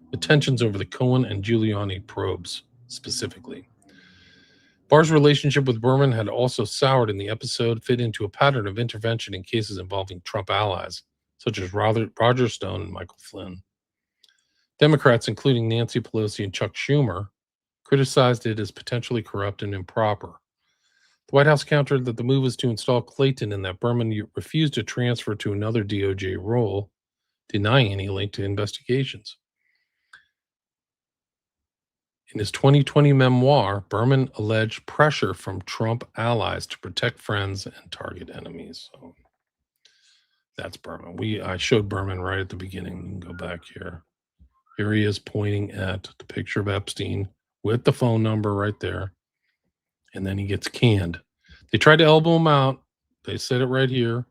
with tensions over the Cohen and Giuliani probes specifically. Barr's relationship with Berman had also soured, and the episode fit into a pattern of intervention in cases involving Trump allies, such as Roger Stone and Michael Flynn. Democrats, including Nancy Pelosi and Chuck Schumer, criticized it as potentially corrupt and improper. The White House countered that the move was to install Clayton and that Berman refused to transfer to another DOJ role, denying any link to investigations. In his 2020 memoir, Berman alleged pressure from Trump allies to protect friends and target enemies. So that's Berman. I showed Berman right at the beginning. You can go back here. Here he is pointing at the picture of Epstein with the phone number right there. And then he gets canned. They tried to elbow him out. They said it right here.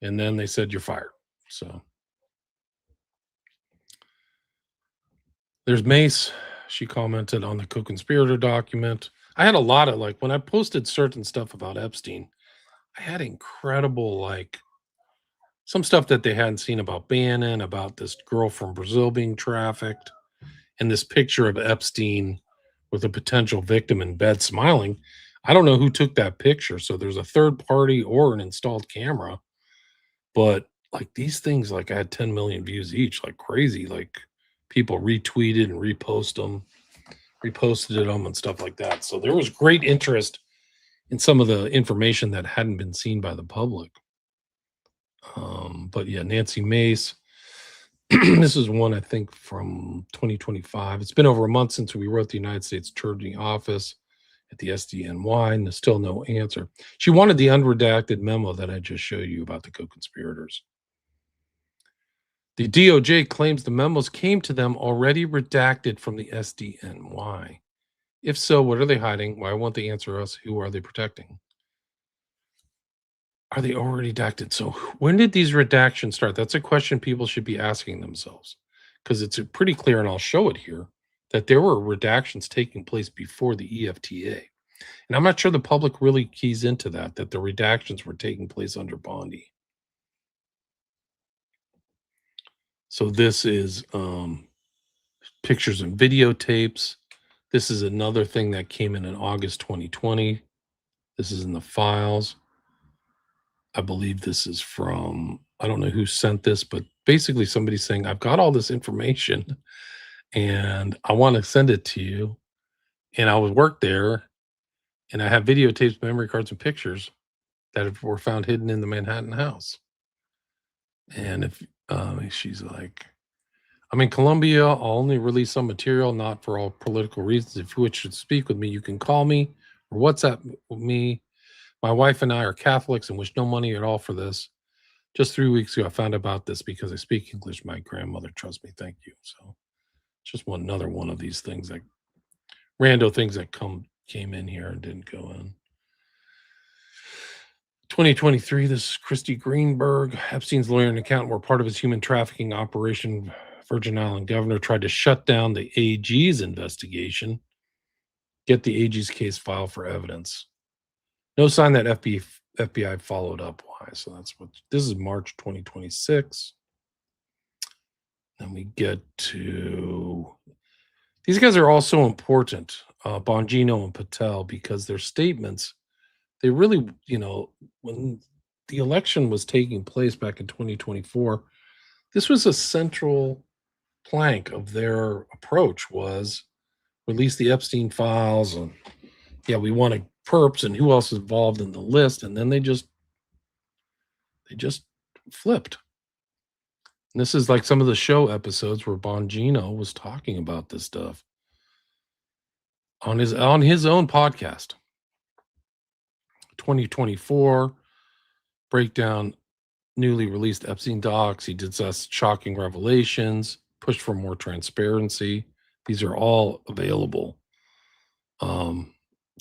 And then they said, you're fired. So there's Mace. She commented on the co-conspirator document. I had a lot of, when I posted certain stuff about Epstein, I had incredible, some stuff that they hadn't seen about Bannon, about this girl from Brazil being trafficked, and this picture of Epstein with a potential victim in bed smiling. I don't know who took that picture. So there's a third party or an installed camera. But these things, I had 10 million views each, like crazy. People retweeted and reposted them and stuff like that. So there was great interest in some of the information that hadn't been seen by the public. But yeah, Nancy Mace. This is one, I think, from 2025. It's been over a month since we wrote the United States Attorney Office at the SDNY, and there's still no answer. She wanted the unredacted memo that I just showed you about the co-conspirators. The DOJ claims the memos came to them already redacted from the SDNY. If so, what are they hiding? Why won't they answer us? Who are they protecting? Are they already redacted? So when did these redactions start? That's a question people should be asking themselves, because it's pretty clear, and I'll show it here, that there were redactions taking place before the EFTA. And I'm not sure the public really keys into that the redactions were taking place under Bondi. So this is pictures and videotapes. This is another thing that came in August 2020. This is in the files. I believe this is from, I don't know who sent this, but basically somebody's saying, I've got all this information and I want to send it to you. And I would work there and I have videotapes, memory cards, and pictures that were found hidden in the Manhattan house. And if she's like, I'm in Colombia. I'll only release some material, not for all political reasons. If you wish to speak with me, you can call me or WhatsApp me. My wife and I are Catholics and wish no money at all for this. Just 3 weeks ago, I found about this because I speak English. My grandmother trusts me. Thank you. So just another one of these things, rando things that came in here and didn't go in. 2023, this is Christy Greenberg. Epstein's lawyer and accountant were part of his human trafficking operation. Virgin Island governor tried to shut down the AG's investigation, get the AG's case filed for evidence. No sign that FBI followed up. Why? So this is March 2026. Then we get to, these guys are all so important. Bongino and Patel, because their statements, they really, when the election was taking place back in 2024, this was a central plank of their approach was release the Epstein files and yeah, we wanted perps and who else is involved in the list, and then they just flipped. And this is like some of the show episodes where Bongino was talking about this stuff on his own podcast. 2024 breakdown newly released Epstein docs. He discussed shocking revelations, pushed for more transparency. These are all available.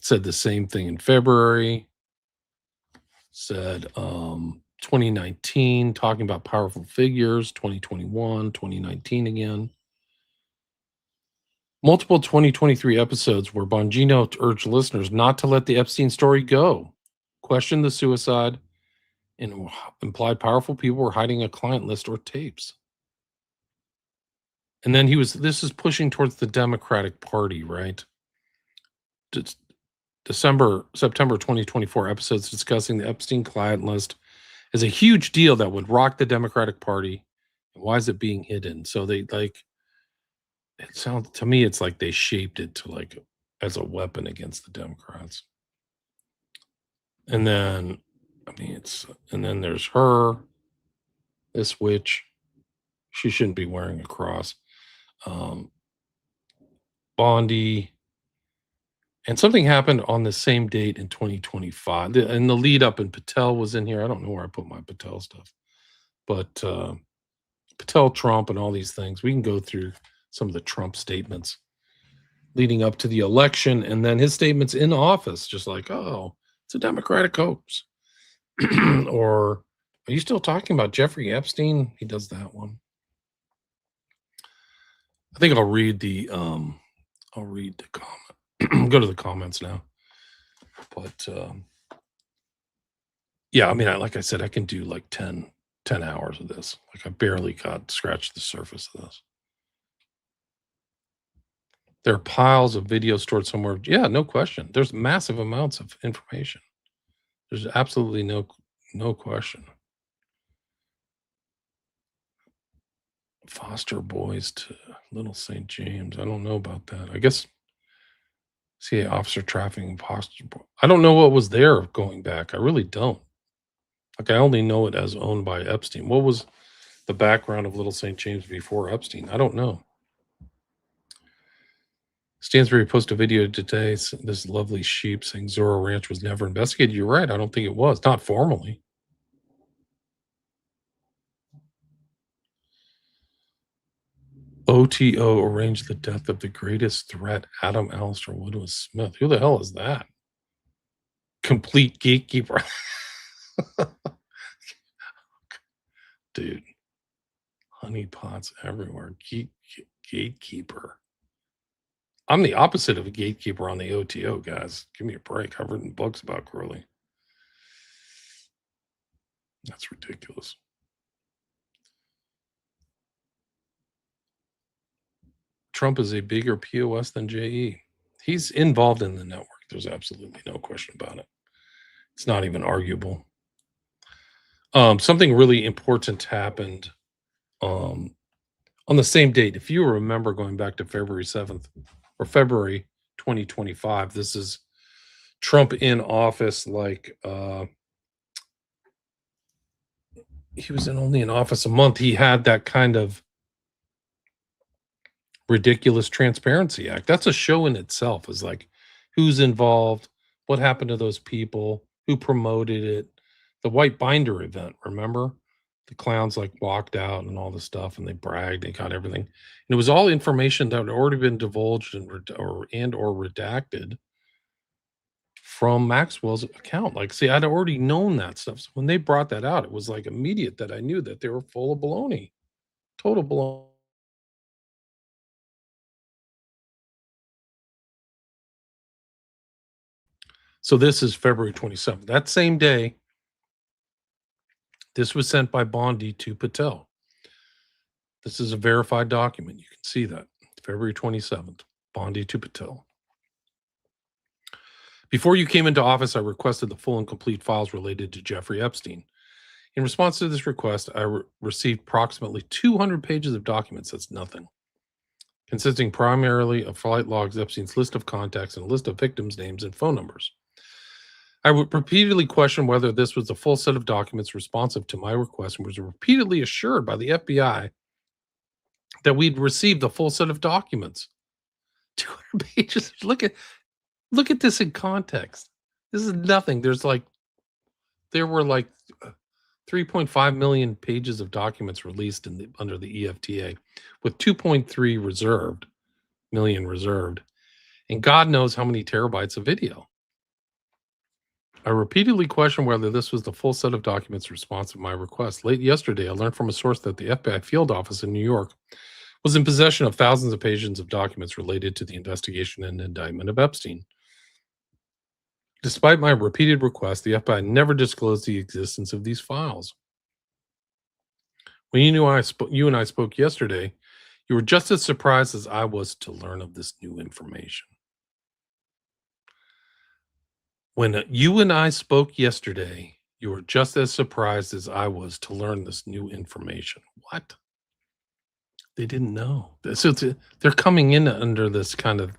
Said the same thing in February. Said 2019, talking about powerful figures, 2021, 2019 again. Multiple 2023 episodes where Bongino urged listeners not to let the Epstein story go, questioned the suicide, and implied powerful people were hiding a client list or tapes. And then this is pushing towards the Democratic Party, right? September 2024 episodes discussing the Epstein client list is a huge deal that would rock the Democratic Party. Why is it being hidden? So it sounds to me, it's like they shaped it to as a weapon against the Democrats. And then, and then there's her, this witch. She shouldn't be wearing a cross. Bondi. And something happened on the same date in 2025. And the lead up, and Patel was in here. I don't know where I put my Patel stuff, but Patel, Trump, and all these things. We can go through some of the Trump statements leading up to the election, and then his statements in office, just like, oh, it's a Democratic hoax. Or are you still talking about Jeffrey Epstein? He does that one. I think I'll read the comment. Go to the comments now. But yeah, like I said, I can do like 10 hours of this. Like I barely got scratched the surface of this. There are piles of video stored somewhere. Yeah, no question. There's massive amounts of information. There's absolutely no question. Foster boys to Little St. James. I don't know about that. I guess CA officer trafficking foster boy. I don't know what was there going back. I really don't. Like I only know it as owned by Epstein. What was the background of Little St. James before Epstein? I don't know. Stansbury posted a video today. This lovely sheep saying Zorro Ranch was never investigated. You're right. I don't think it was. Not formally. OTO arranged the death of the greatest threat, Adam Alistair Woodward Smith. Who the hell is that? Complete gatekeeper. Dude. Honeypots everywhere. Gatekeeper. I'm the opposite of a gatekeeper on the OTO, guys. Give me a break. I've written books about Crowley. That's ridiculous. Trump is a bigger POS than JE. He's involved in the network. There's absolutely no question about it. It's not even arguable. Something really important happened on the same date. If you remember going back to February 7th or February 2025, this is Trump in office. He was only in office a month. He had that kind of ridiculous Transparency Act. That's a show in itself. Is like who's involved, what happened to those people, who promoted it, the white binder event. Remember, the clowns walked out and all this stuff, and they bragged, they got everything. And it was all information that had already been divulged or redacted from Maxwell's account. I'd already known that stuff. So when they brought that out, it was immediate that I knew that they were full of baloney, total baloney. So this is February 27th. That same day, this was sent by Bondi to Patel. This is a verified document. You can see that. February 27th, Bondi to Patel. Before you came into office, I requested the full and complete files related to Jeffrey Epstein. In response to this request, I received approximately 200 pages of documents. That's nothing. Consisting primarily of flight logs, Epstein's list of contacts, and a list of victims' names and phone numbers. I would repeatedly question whether this was the full set of documents responsive to my request, and was repeatedly assured by the FBI that we'd received the full set of documents. 200 pages. Look at this in context. This is nothing. There were like 3.5 million pages of documents released under the EFTA, with 2.3 million reserved, and God knows how many terabytes of video. I repeatedly questioned whether this was the full set of documents responsive to my request. Late yesterday, I learned from a source that the FBI field office in New York was in possession of thousands of pages of documents related to the investigation and indictment of Epstein. Despite my repeated requests, the FBI never disclosed the existence of these files. When you and I spoke yesterday, you were just as surprised as I was to learn of this new information. When you and I spoke yesterday, you were just as surprised as I was to learn this new information. What? They didn't know. So they're coming in under this kind of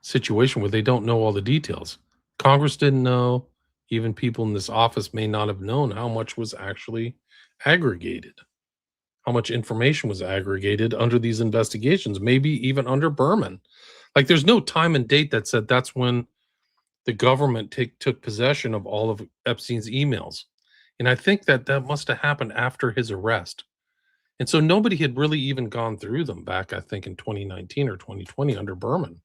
situation where they don't know all the details. Congress didn't know. Even people in this office may not have known how much was actually aggregated, how much information was aggregated under these investigations, maybe even under Berman. Like, there's no time and date that said that's when the government took possession of all of Epstein's emails. And I think that must have happened after his arrest. And so nobody had really even gone through them back, I think, in 2019 or 2020 under Berman.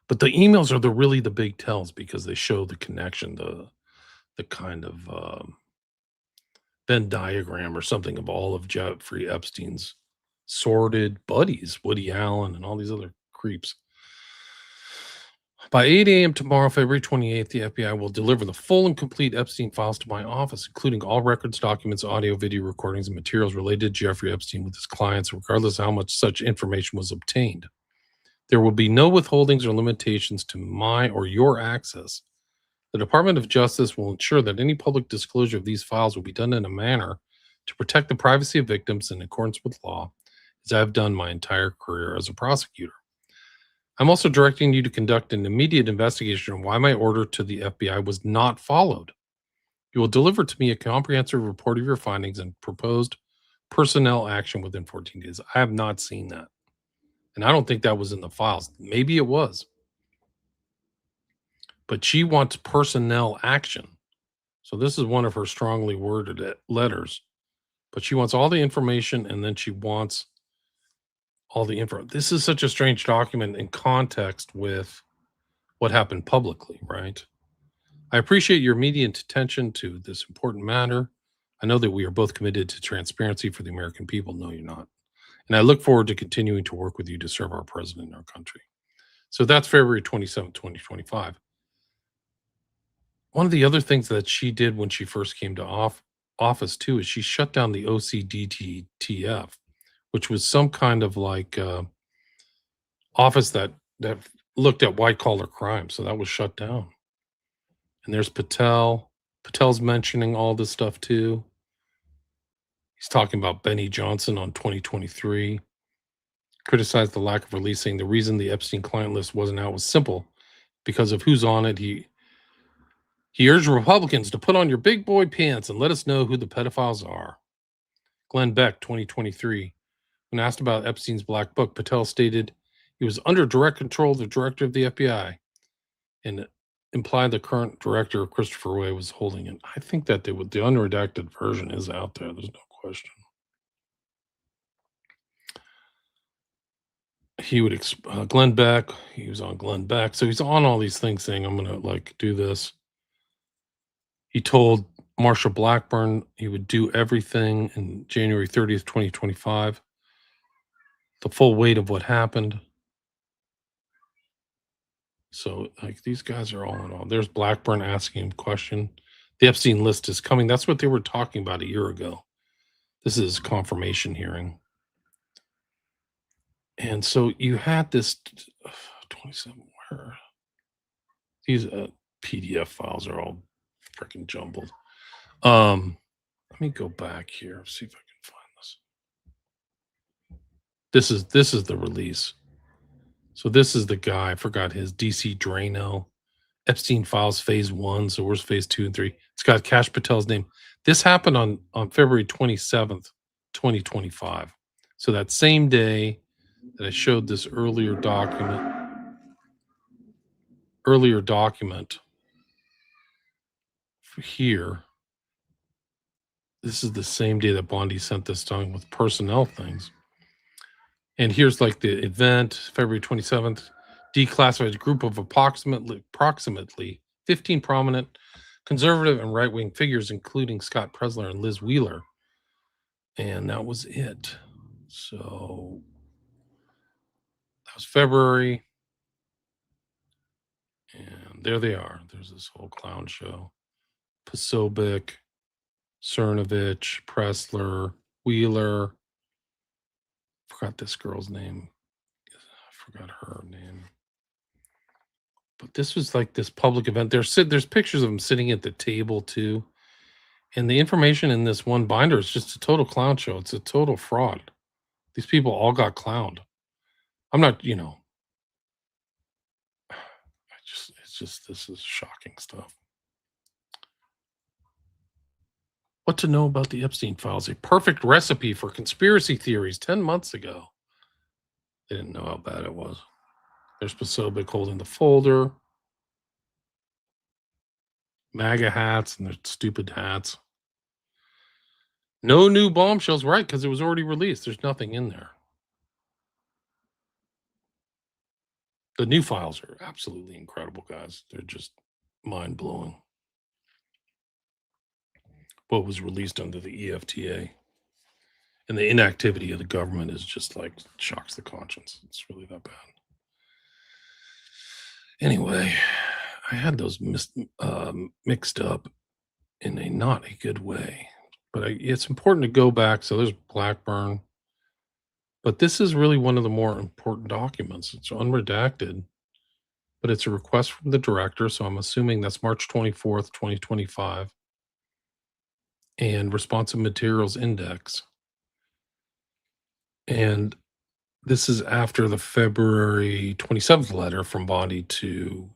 But the emails are really the big tells, because they show the connection, the kind of Venn diagram or something of all of Jeffrey Epstein's sordid buddies, Woody Allen and all these other creeps. By 8 a.m. tomorrow, February 28th, the FBI will deliver the full and complete Epstein files to my office, including all records, documents, audio, video recordings, and materials related to Jeffrey Epstein with his clients, regardless of how much such information was obtained. There will be no withholdings or limitations to my or your access. The Department of Justice will ensure that any public disclosure of these files will be done in a manner to protect the privacy of victims in accordance with law, as I have done my entire career as a prosecutor. I'm also directing you to conduct an immediate investigation on why my order to the FBI was not followed. You will deliver to me a comprehensive report of your findings and proposed personnel action within 14 days. I have not seen that. And I don't think that was in the files. Maybe it was. But she wants personnel action. So this is one of her strongly worded letters. But she wants all the information, and then she wants all the info. This is such a strange document in context with what happened publicly, right? I appreciate your immediate attention to this important matter. I know that we are both committed to transparency for the American people. No, you're not. And I look forward to continuing to work with you to serve our president and our country. So that's February 27, 2025. One of the other things that she did when she first came to office, too, is she shut down the OCDTF, which was some kind of like office that looked at white collar crime. So that was shut down. And there's Patel. Patel's mentioning all this stuff too. He's talking about Benny Johnson on 2023. Criticized the lack of releasing. The reason the Epstein client list wasn't out was simple, because of who's on it. He urged Republicans to put on your big boy pants and let us know who the pedophiles are. Glenn Beck, 2023. When asked about Epstein's black book, Patel stated he was under direct control of the director of the FBI, and implied the current director, Christopher Wray, was holding it. I think that the unredacted version is out there. There's no question. He would Glenn Beck. He was on Glenn Beck, so he's on all these things saying, "I'm gonna do this." He told Marsha Blackburn he would do everything in January 30th, 2025. The full weight of what happened. So, these guys are all in all. There's Blackburn asking him a question. The Epstein list is coming. That's what they were talking about a year ago. This is confirmation hearing. And so you had this 27, where? These PDF files are all freaking jumbled. Let me go back here, see if I can find this. This is the release. So this is the guy, I forgot his DC Drano. Epstein Files Phase 1. So where's Phase 2 and 3? It's got Kash Patel's name. This happened on February 27th, 2025. So that same day that I showed this earlier document here, this is the same day that Bondi sent this down with personnel things. And here's like the event, February 27th, declassified group of approximately 15 prominent conservative and right-wing figures, including Scott Presler and Liz Wheeler. And that was it. So that was February. And there they are. There's this whole clown show. Posobiec, Cernovich, Presler, Wheeler. Forgot this girl's name. I forgot her name. But this was like this public event. There's pictures of them sitting at the table too. And the information in this one binder is just a total clown show. It's a total fraud. These people all got clowned. I'm not, this is shocking stuff. What to know about the Epstein files? A perfect recipe for conspiracy theories 10 months ago. They didn't know how bad it was. There's Posobiec holding the folder. MAGA hats and their stupid hats. No new bombshells, right? Because it was already released. There's nothing in there. The new files are absolutely incredible, guys. They're just mind-blowing. What was released under the EFTA. And the inactivity of the government is just like shocks the conscience. It's really that bad. Anyway, I had those mixed up in a not a good way. But it's important to go back. So there's Blackburn. But this is really one of the more important documents. It's unredacted, but it's a request from the director. So I'm assuming that's March 24th, 2025. And responsive materials index. And this is after the February 27th letter from Bondi to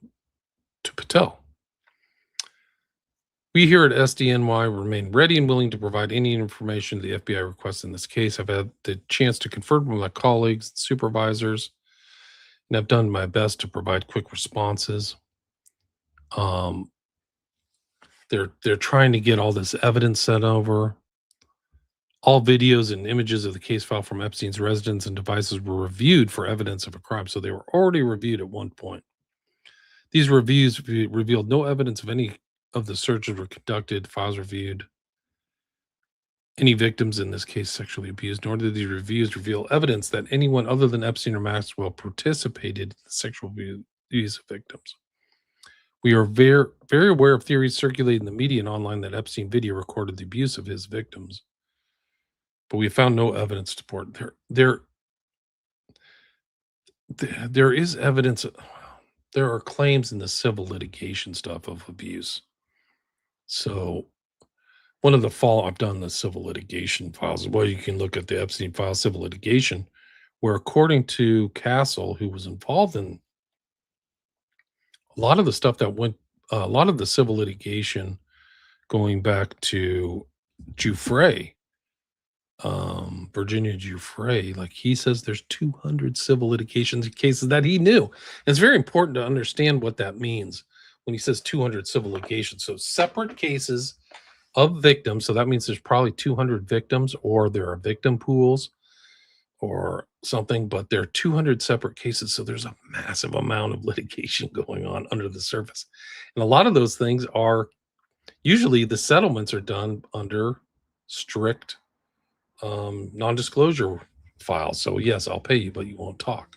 Patel. We here at SDNY remain ready and willing to provide any information the FBI requests in this case. I've had the chance to confer with my colleagues and supervisors, and I've done my best to provide quick responses. They're trying to get all this evidence sent over. All videos and images of the case file from Epstein's residence and devices were reviewed for evidence of a crime. So they were already reviewed at one point. These reviews revealed no evidence of any of the searches were conducted, files reviewed, any victims in this case sexually abused, nor did these reviews reveal evidence that anyone other than Epstein or Maxwell participated in the sexual abuse of victims. We are very, very aware of theories circulating in the media and online that Epstein video recorded the abuse of his victims, but we found no evidence to support. There is evidence. There are claims in the civil litigation stuff of abuse. So one of the I've done the civil litigation files. Well, you can look at the Epstein file civil litigation, where according to Castle, who was involved in a lot of the stuff that went, a lot of the civil litigation going back to Giuffre, Virginia Giuffre, like he says there's 200 civil litigation cases that he knew. And it's very important to understand what that means when he says 200 civil litigation. So separate cases of victims. So that means there's probably 200 victims, or there are victim pools or something, but there are 200 separate cases. So there's a massive amount of litigation going on under the surface. And a lot of those things are usually the settlements are done under strict non-disclosure files. So yes, I'll pay you, but you won't talk.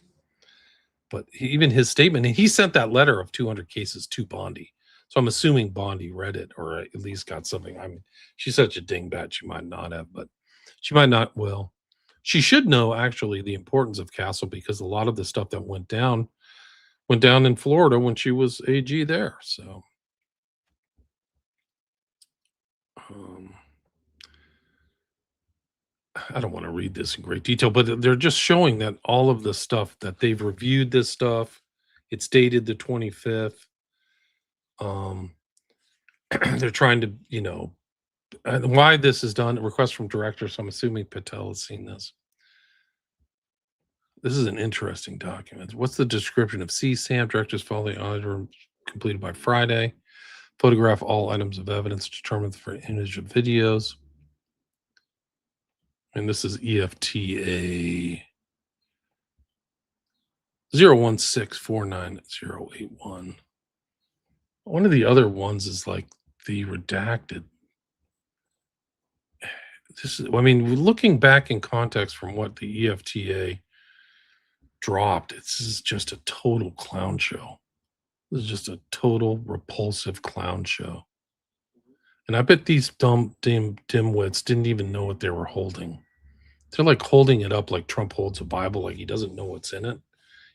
But even his statement, and he sent that letter of 200 cases to Bondi. So I'm assuming Bondi read it, or at least got something. I mean, she's such a dingbat, she might not have, but she might not. Well, she should know actually the importance of Castle, because a lot of the stuff that went down went down in Florida when she was AG there. So, um, I don't want to read this in great detail, but they're just showing that all of the stuff that they've reviewed this stuff. It's dated the 25th. Um, they're trying to, why this is done. A request from director. So I'm assuming Patel has seen this. This is an interesting document. What's the description of CSAM? Directors follow the audit room completed by Friday. Photograph all items of evidence determined for image of videos. And this is EFTA 016498081. One of the other ones is like the redacted. This is, I mean, looking back in context from what the EFTA dropped, this is just a total clown show. This is just a total repulsive clown show. And I bet these dimwits didn't even know what they were holding. They're like holding it up like Trump holds a Bible, like he doesn't know what's in it.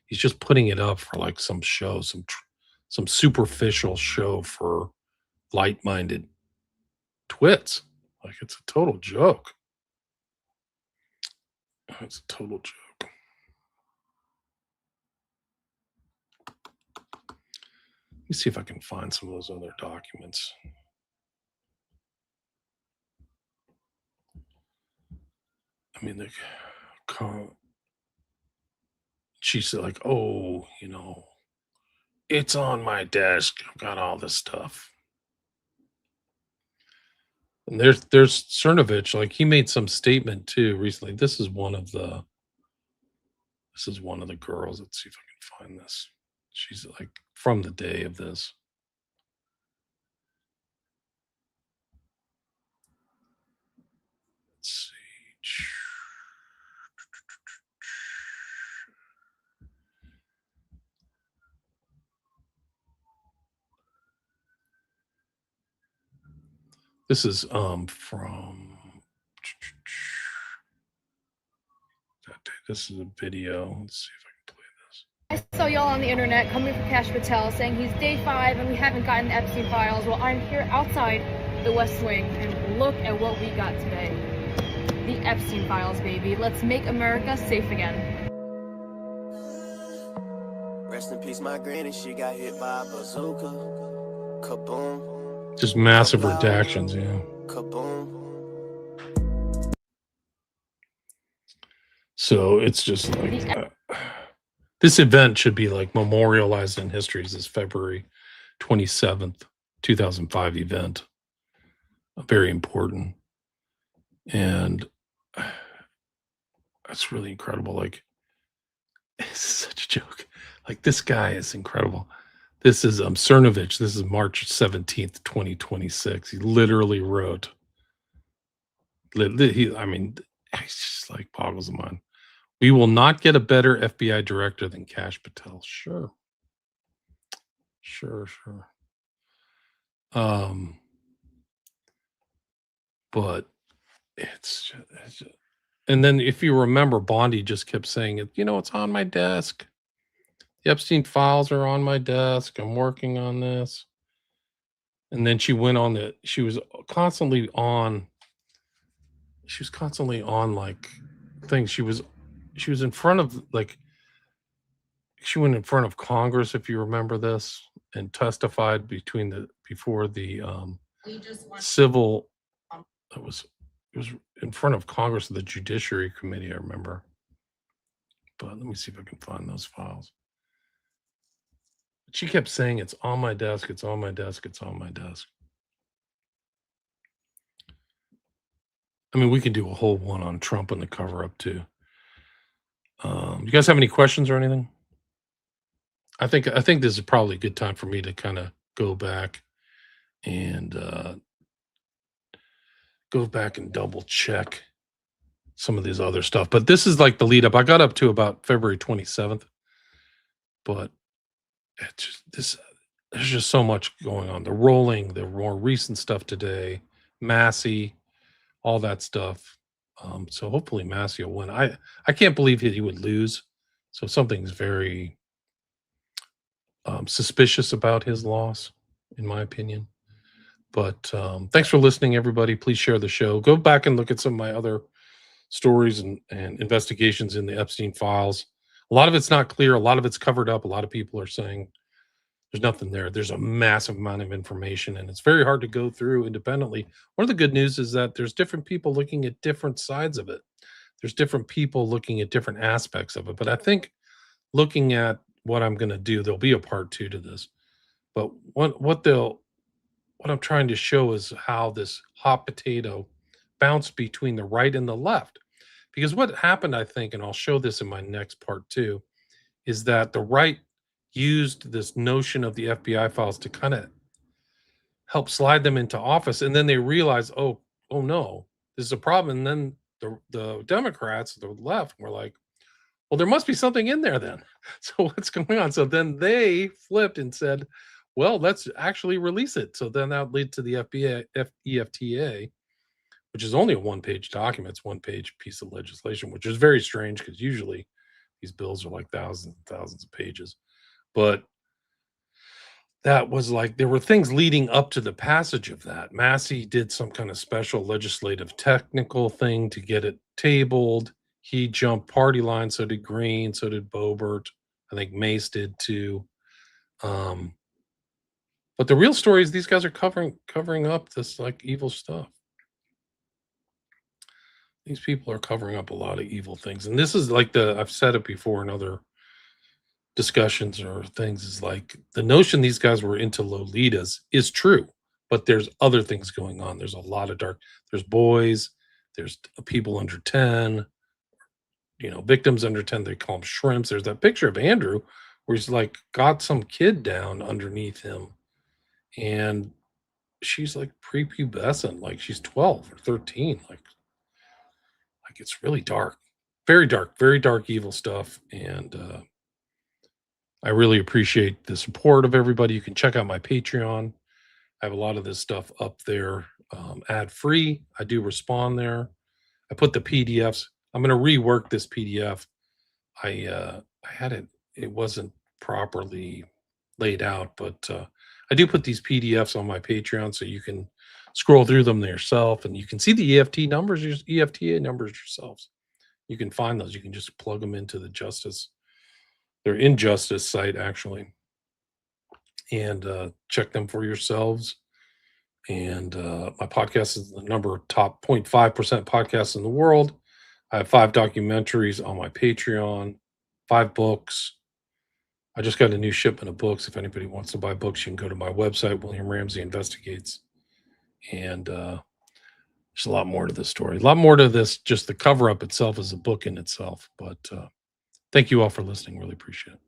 He's just putting it up for like some show, some superficial show for light-minded twits. Like it's a total joke. It's a total joke. Let me see if I can find some of those other documents. I mean, she's like, oh, it's on my desk. I've got all this stuff. And there's Cernovich, like he made some statement too recently. This is one of the girls. Let's see if I can find this. She's like from the day of this. Let's see. This is from that day. This is a video. Let's see if I can play this. I saw y'all on the internet coming for Cash Patel saying he's day 5 and we haven't gotten the Epstein files. Well, I'm here outside the West Wing and look at what we got today. The Epstein files, baby. Let's make America safe again. Rest in peace, my granny. She got hit by a bazooka. Kaboom. Just massive redactions, yeah. Kaboom. So it's just like this event should be like memorialized in history as this February 27th, 2005 event. Very important. And that's really incredible. Like, it's such a joke. Like, this guy is incredible. This is Cernovich. This is March 17th, 2026. He literally wrote, I mean, it's just like boggles the mind. We will not get a better FBI director than Cash Patel. Sure. But it's just, and then if you remember, Bondi just kept saying it, it's on my desk. The Epstein files are on my desk. I'm working on this. And then she went on she was constantly on like things. She was in front of she went in front of Congress, if you remember this, and testified before the civil. It was in front of Congress, the Judiciary Committee, I remember. But let me see if I can find those files. She kept saying, it's on my desk, it's on my desk, it's on my desk. I mean, we could do a whole one on Trump and the cover-up too. You guys have any questions or anything? I think this is probably a good time for me to kind of go back and double check some of this other stuff. But this is like the lead up. I got up to about February 27th, but there's just so much going on. The more recent stuff today, Massey, all that stuff. So hopefully Massey will win. I can't believe he would lose. So something's very, suspicious about his loss, in my opinion. But thanks for listening, everybody. Please share the show. Go back and look at some of my other stories and investigations in the Epstein files. A lot of it's not clear. A lot of it's covered up. A lot of people are saying there's nothing there. There's a massive amount of information, and it's very hard to go through independently. One of the good news is that there's different people looking at different sides of it. There's different people looking at different aspects of it. But I think looking at what I'm going to do, there'll be a part two to this. But what I'm trying to show is how this hot potato bounced between the right and the left. Because what happened, I think, and I'll show this in my next part too, is that the right used this notion of the FBI files to kind of help slide them into office. And then they realized, oh no, this is a problem. And then the Democrats, the left, were like, well, there must be something in there then. So what's going on? So then they flipped and said, well, let's actually release it. So then that led to the EFTA, which is only a one-page document. It's one-page piece of legislation, which is very strange because usually these bills are like thousands and thousands of pages. But that was like, there were things leading up to the passage of that. Massey did some kind of special legislative technical thing to get it tabled. He jumped party lines, so did Green, so did Boebert. I think Mace did too. But the real story is these guys are covering up this like evil stuff. These people are covering up a lot of evil things. And this is like I've said it before in other discussions or things, is like the notion these guys were into Lolitas is true, but there's other things going on. There's a lot of there's boys, there's people under 10, victims under 10, they call them shrimps. There's that picture of Andrew where he's like got some kid down underneath him. And she's like prepubescent, like she's 12 or 13. Like it's really dark, very dark, evil stuff. And I really appreciate the support of everybody. You can check out my Patreon. I have a lot of this stuff up there, ad free. I do respond there. I put the PDFs. I'm going to rework this PDF. I had it wasn't properly laid out, but I do put these PDFs on my Patreon so you can scroll through them yourself and you can see the EFTA numbers yourselves. You can find those. You can just plug them into the their injustice site actually, and check them for yourselves. And my podcast is the top 0.5% podcasts in the world. I have 5 documentaries on my Patreon, 5 books. I just got a new shipment of books. If anybody wants to buy books, you can go to my website, William Ramsey Investigates. And there's a lot more to this story. A lot more to this. Just the cover-up itself is a book in itself. But thank you all for listening. Really appreciate it.